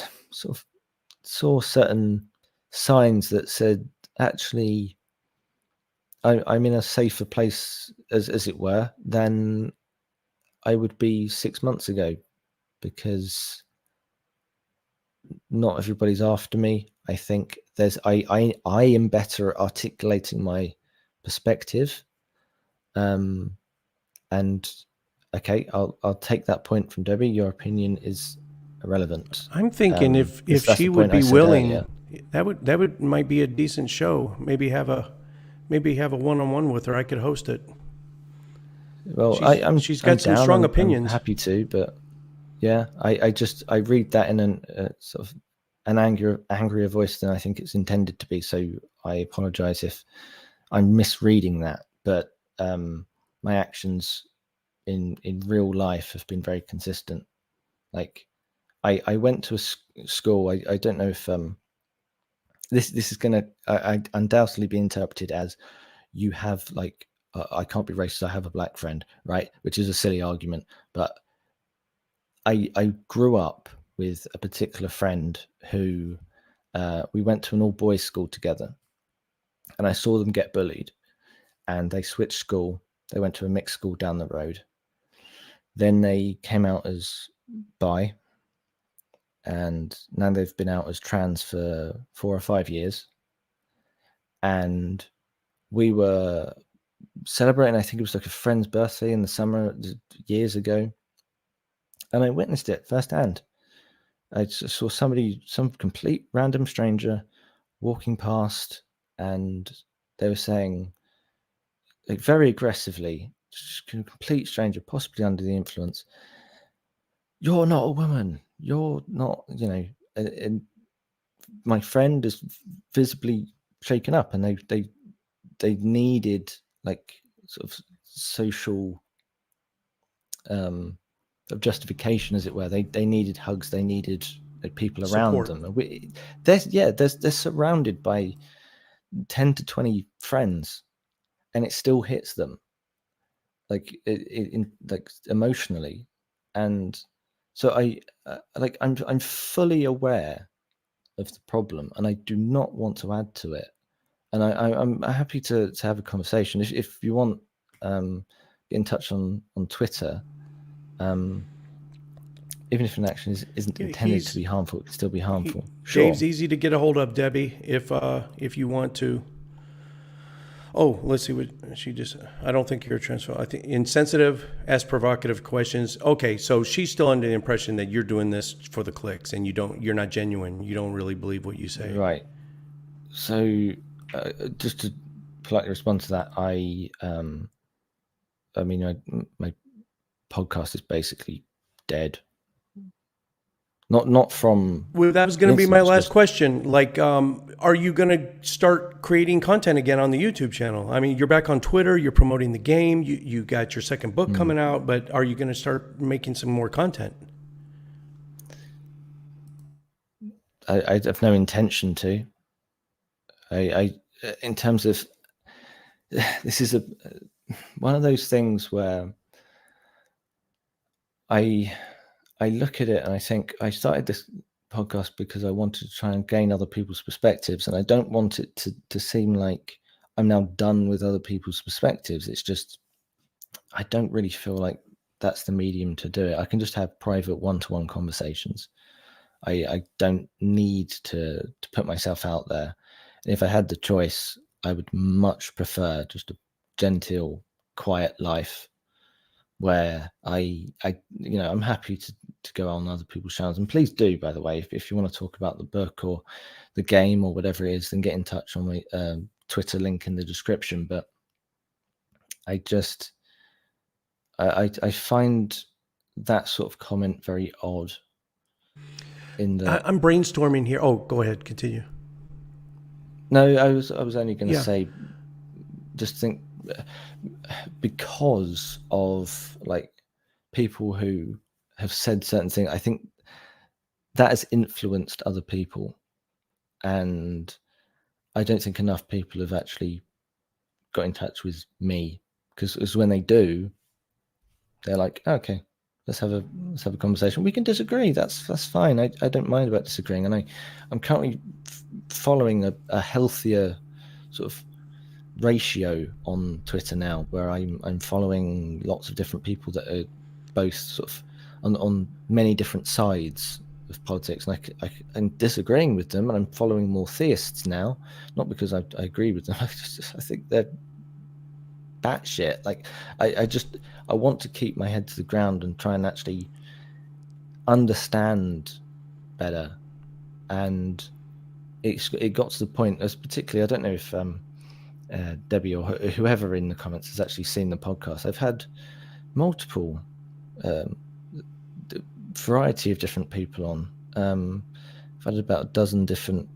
of saw certain signs that said, actually, I'm in a safer place, as it were, than I would be 6 months ago, because not everybody's after me. I think I am better at articulating my perspective. And okay, I'll take that point from Debbie. Your opinion is irrelevant. I'm thinking if that's she the would point I be said willing, earlier. that would might be a decent show. Maybe have a one-on-one with her. I could host it. Well, she's got some down. strong I'm opinions. happy to, but yeah, I read that in an sort of an angrier voice than I think it's intended to be. So I apologize if I'm misreading that. But my actions in real life have been very consistent. Like I went to a school. I don't know if this is going to undoubtedly be interpreted as, you have like I can't be racist, I have a black friend, right? Which is a silly argument, but I grew up with a particular friend who we went to an all boys school together, and I saw them get bullied, and they switched school. They went to a mixed school down the road. Then they came out as bi, and now they've been out as trans for 4 or 5 years. And we were celebrating, I think it was like a friend's birthday in the summer years ago, and I witnessed it firsthand. I just saw some complete random stranger walking past, and they were saying, like, very aggressively, just a complete stranger, possibly under the influence, "You're not a woman. You're not, you know." And my friend is visibly shaken up, and they needed, like, sort of social of justification, as it were. They needed hugs. They needed, like, people around Support. them. And they're surrounded by 10 to 20 friends, and it still hits them, like, like, emotionally. And so I'm fully aware of the problem, and I do not want to add to it. And I'm happy to have a conversation. If you want, get in touch on Twitter. Even if an action isn't Yeah, intended to be harmful, it can still be harmful. Sure. Dave's easy to get a hold of, Debbie, if you want to. Oh, let's see what she just. I don't think you're transfer. I think insensitive, ask provocative questions. Okay, so she's still under the impression that you're doing this for the clicks, and you're not genuine. You don't really believe what you say. Right. So, just to politely respond to that, I mean, my podcast is basically dead. Not from. Well, that was going to be my incidents, last just- question. Like, are you going to start creating content again on the YouTube channel? I mean, you're back on Twitter. You're promoting the game. You got your second book coming out. But are you going to start making some more content? I have no intention to. I in terms of, this is one of those things where I look at it and I think, I started this podcast because I wanted to try and gain other people's perspectives, and I don't want it to seem like I'm now done with other people's perspectives. It's just, I don't really feel like that's the medium to do it. I can just have private one-to-one conversations. I don't need to put myself out there. And if I had the choice, I would much prefer just a genteel, quiet life where I'm happy to go on other people's channels. And please do, by the way, if you want to talk about the book or the game or whatever it is, then get in touch on my Twitter link in the description. But I just, I find that sort of comment very odd. I'm brainstorming here. Oh, go ahead. Continue. No, I was only going to Yeah. say, just think, because of, like, people who have said certain things, I think that has influenced other people, and I don't think enough people have actually got in touch with me, because when they do, they're like, okay, let's have a conversation. We can disagree. That's fine. I don't mind about disagreeing, and I'm currently following a healthier sort of ratio on Twitter now, where I'm following lots of different people that are both sort of on many different sides of politics, and I'm disagreeing with them, and I'm following more theists now, not because I agree with them. I think they're batshit. Like, I want to keep my head to the ground and try and actually understand better. And it got to the point, as particularly, I don't know if Debbie or whoever in the comments has actually seen the podcast. I've had multiple variety of different people on. I've had about a dozen different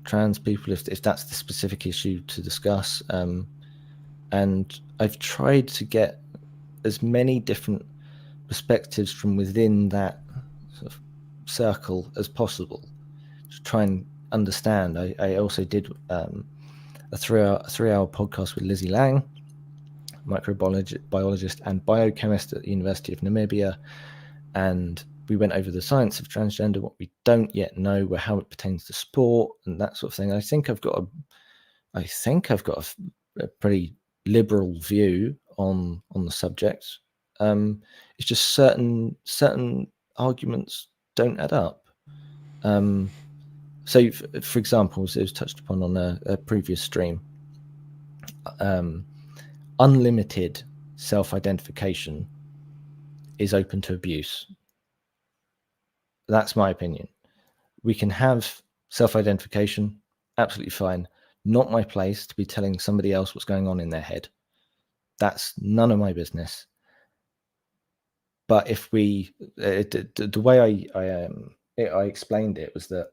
trans people, if that's the specific issue to discuss. And I've tried to get as many different perspectives from within that sort of circle as possible to try and understand. I also did a 3-hour podcast with Lizzie Lang, microbiologist and biochemist at the University of Namibia, and we went over the science of transgender, what we don't yet know, how it pertains to sport and that sort of thing. I think I've got a pretty liberal view on the subject. It's just certain arguments don't add up. So, for example, as it was touched upon on a previous stream, unlimited self-identification is open to abuse. That's my opinion. We can have self-identification, absolutely fine. not my place to be telling somebody else what's going on in their head. That's none of my business. But if we, the way I explained it was that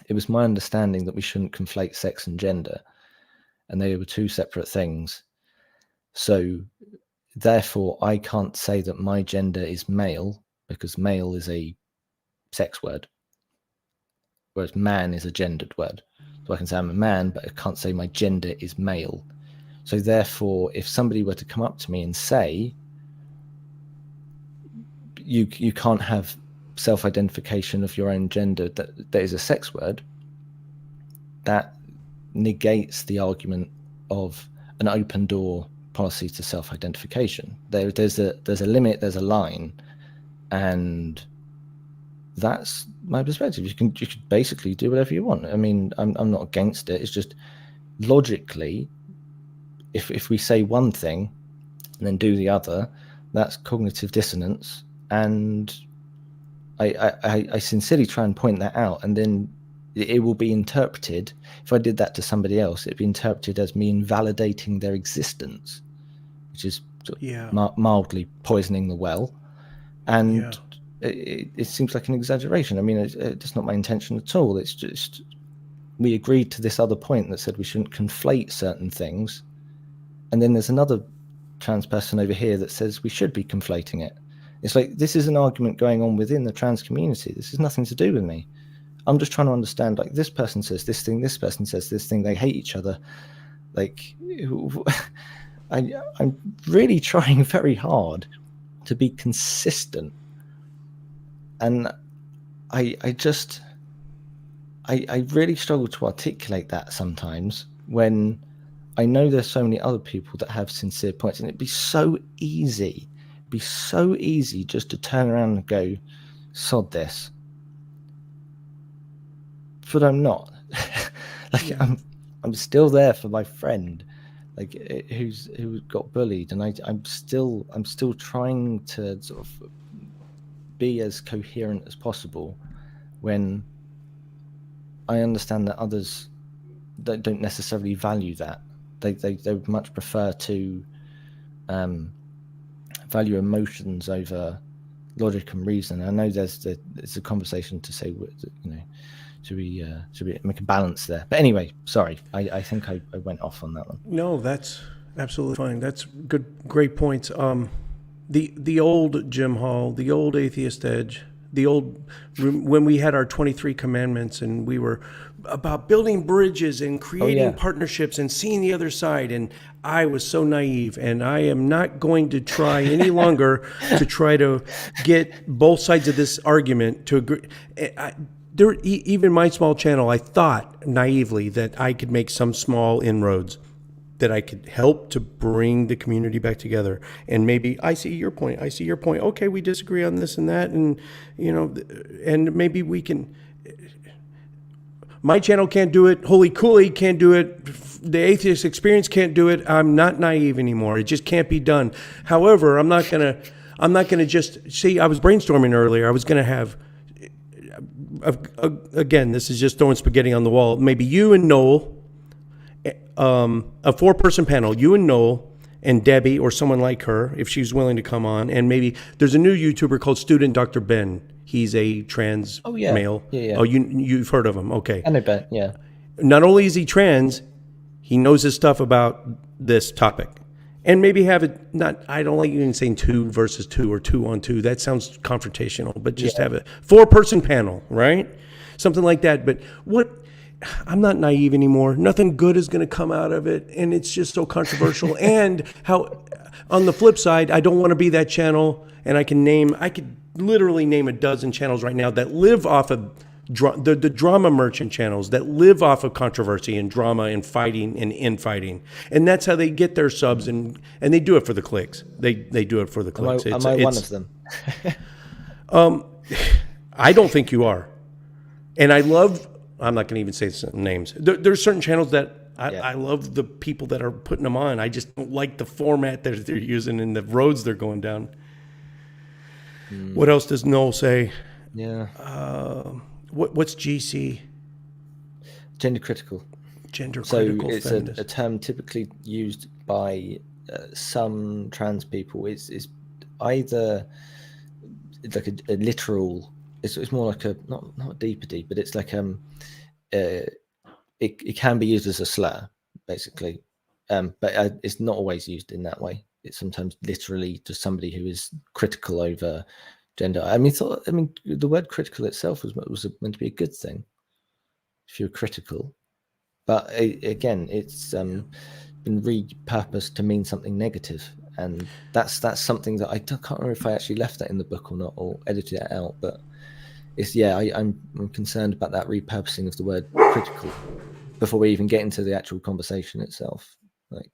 it was my understanding that we shouldn't conflate sex and gender, and they were two separate things. So therefore, I can't say that my gender is male, because male is a sex word, whereas man is a gendered word. So I can say I'm a man, but I can't say my gender is male. So therefore, if somebody were to come up to me and say, you can't have self-identification of your own gender that is a sex word, that negates the argument of an open door policy to self-identification. There's a limit, there's a line, and that's my perspective. You can basically do whatever you want. I mean, I'm not against it. It's just logically, if we say one thing and then do the other, that's cognitive dissonance. And I sincerely try and point that out, and then it will be interpreted, if I did that to somebody else, it'd be interpreted as me invalidating their existence, which is mildly poisoning the well. And it seems like an exaggeration. I mean, it's not my intention at all. It's just, we agreed to this other point that said we shouldn't conflate certain things. And then there's another trans person over here that says we should be conflating it. It's like, this is an argument going on within the trans community. This has nothing to do with me. I'm just trying to understand, like, this person says this thing, this person says this thing, they hate each other. Like, I'm really trying very hard to be consistent. And I really struggle to articulate that sometimes, when I know there's so many other people that have sincere points, and it'd be so easy just to turn around and go, sod this. But I'm not. I'm still there for my friend, like, who got bullied, and I'm still trying to sort of be as coherent as possible when I understand that others don't necessarily value that. They would much prefer to value emotions over logic and reason. I know there's a conversation to say, you know, should we make a balance there? But anyway, sorry, I think I went off on that one. No, that's absolutely fine. That's great points. The old Jim Hall, the old Atheist Edge, the old, when we had our 23 commandments and we were about building bridges and creating partnerships and seeing the other side, and I was so naive, and I am not going to try any longer to try to get both sides of this argument to agree. Even my small channel, I thought naively that I could make some small inroads, that I could help to bring the community back together. And maybe I see your point. Okay, we disagree on this and that, and you know, and maybe we can. My channel can't do it. Holy Cooley can't do it. The Atheist Experience can't do it. I'm not naive anymore. It just can't be done. However, I'm not gonna just see. I was brainstorming earlier. I was gonna have. Again, this is just throwing spaghetti on the wall. Maybe you and Noel, a 4-person panel, you and Noel and Debbie or someone like her, if she's willing to come on. And maybe there's a new YouTuber called Student Dr. Ben. He's a trans male. Yeah. Oh, you've heard of him. Okay. I know Ben, yeah. Not only is he trans, he knows his stuff about this topic. And maybe have it not, I don't like even saying 2 versus 2 or 2 on 2. That sounds confrontational, but just have a 4-person panel, right? Something like that. But I'm not naive anymore. Nothing good is going to come out of it. And it's just so controversial. And how, on the flip side, I don't want to be that channel. And I could literally name a dozen channels right now that live off of the drama merchant channels that live off of controversy and drama and fighting and infighting. And that's how they get their subs, and they do it for the clicks. They do it for the clicks. Am I one of them? I don't think you are. And I'm not going to even say some names. There's certain channels that I love the people that are putting them on. I just don't like the format that they're using and the roads they're going down. What else does Noel say? Yeah. What's GC? Gender critical. Gender So critical it's feminist. a term typically used by some trans people. It's either like a literal. It's more like a not deeper deep, but it's like it can be used as a slur, basically, but it's not always used in that way. It's sometimes literally just somebody who is critical over gender. I mean, the word critical itself was meant to be a good thing if you're critical, but again, it's been repurposed to mean something negative, and that's something that I can't remember if I actually left that in the book or not, or edited it out, but it's I'm concerned about that repurposing of the word critical before we even get into the actual conversation itself. Like,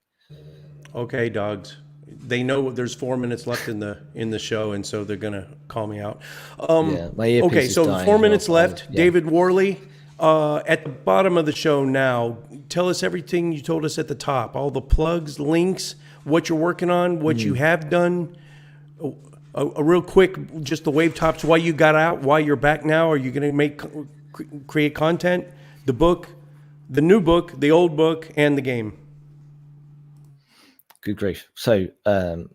Okay, dogs. They know there's 4 minutes left in the show, and so they're gonna call me out. yeah, my earpiece Okay, is so dying 4 minutes as well, left. yeah. David Worley, at the bottom of the show now, tell us everything you told us at the top. All the plugs, links, what you're working on, what you have done. A real quick, just the wave tops. Why you got out? Why you're back now? Are you going to create content? The book, the new book, the old book, and the game. Good grief. So,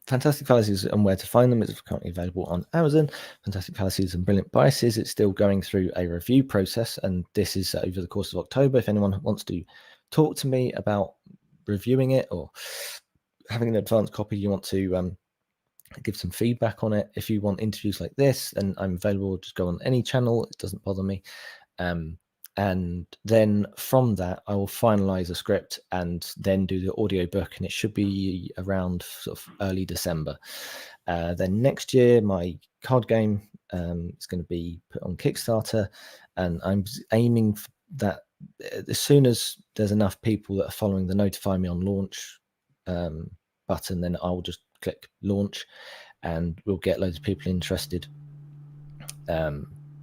Fantastic Fallacies and Where to Find Them is currently available on Amazon. Fantastic Fallacies and Brilliant Biases, it's still going through a review process, and this is over the course of October. If anyone wants to talk to me about reviewing it or having an advanced copy, you want to give some feedback on it. If you want interviews like this, then I'm available. Just go on any channel. It doesn't bother me. And then from that, I will finalize a script and then do the audiobook, and it should be around sort of early December. Then next year, my card game is going to be put on Kickstarter, and I'm aiming for that as soon as there's enough people that are following the notify me on launch button, then I'll just click launch, and we'll get loads of people interested.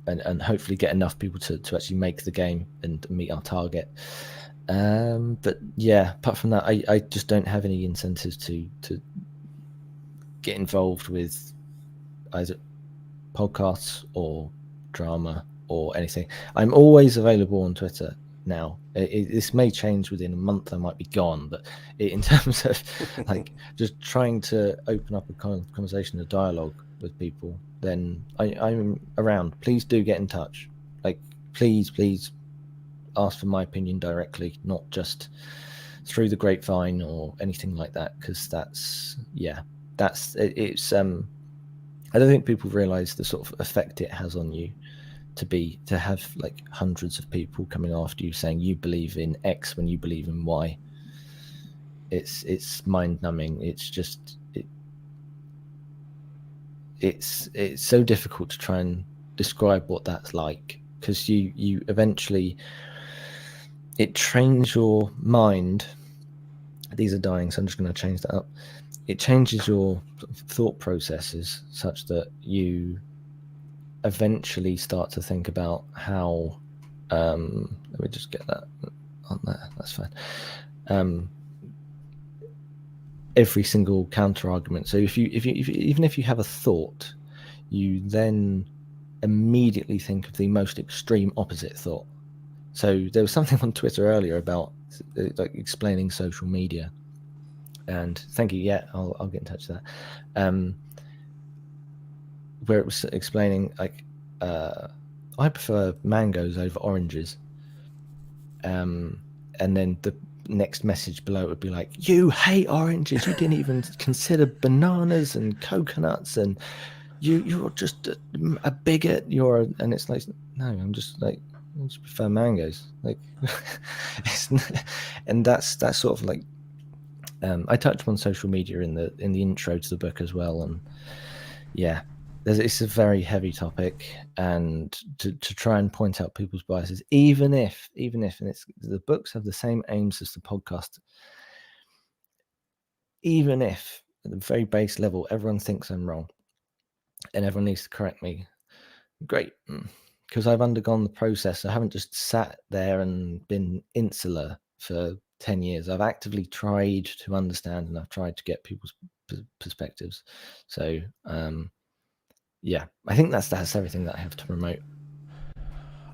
And hopefully get enough people to actually make the game and meet our target. But yeah, apart from that, I just don't have any incentives to get involved with either podcasts or drama or anything. I'm always available on Twitter now. This may change within a month. I might be gone, but in terms of like just trying to open up a conversation, a dialogue with people, then I'm around. Please do get in touch. Like, please ask for my opinion directly, not just through the grapevine or anything like that, because it's I don't think people realize the sort of effect it has on you to have like hundreds of people coming after you saying you believe in X when you believe in Y. It's mind numbing. It's just it's so difficult to try and describe what that's like, because you eventually, it trains your mind. These are dying, so I'm just going to change that up. It changes your thought processes such that you eventually start to think about how let me just get that on there, that's fine. Every single counter argument. So if you even if you have a thought, you then immediately think of the most extreme opposite thought. So there was something on Twitter earlier about like explaining social media, and thank you. Yeah, I'll get in touch with that. Where it was explaining like I prefer mangoes over oranges. And then the next message below would be like, you hate oranges, you didn't even consider bananas and coconuts, and you're just a bigot, and it's like, no, I just prefer mangoes, like and that's sort of like I touched on social media in the intro to the book as well, and yeah, it's a very heavy topic, and to try and point out people's biases, even if and the books have the same aims as the podcast, even if at the very base level everyone thinks I'm wrong and everyone needs to correct me, great, because I've undergone the process. I haven't just sat there and been insular for 10 years. I've actively tried to understand, and I've tried to get people's perspectives. So yeah, I think that's everything that I have to promote.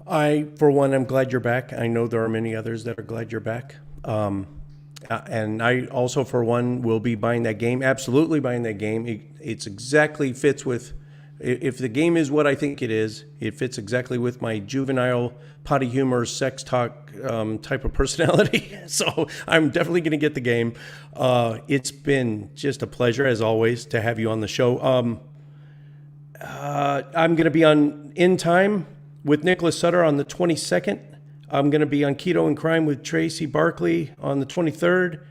For one, I'm glad you're back. I know there are many others that are glad you're back. And I also, for one, will be buying that game. Absolutely buying that game. It's exactly fits with. If the game is what I think it is, it fits exactly with my juvenile, potty humor, sex talk type of personality. So I'm definitely going to get the game. It's been just a pleasure, as always, to have you on the show. I'm going to be on In Time with Nicholas Sutter on the 22nd. I'm going to be on Keto and Crime with Tracy Barkley on the 23rd.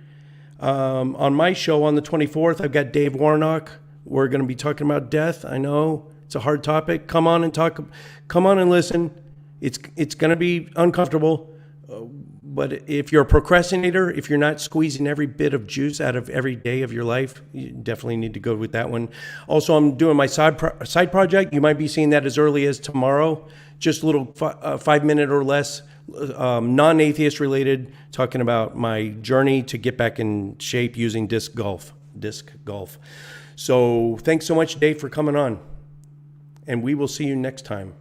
On my show on the 24th, I've got Dave Warnock. We're going to be talking about death. I know it's a hard topic. Come on and talk. Come on and listen. It's going to be uncomfortable. But if you're a procrastinator, if you're not squeezing every bit of juice out of every day of your life, you definitely need to go with that one. Also, I'm doing my side project. You might be seeing that as early as tomorrow. Just a little 5-minute or less, non-atheist related, talking about my journey to get back in shape using disc golf. So thanks so much, Dave, for coming on. And we will see you next time.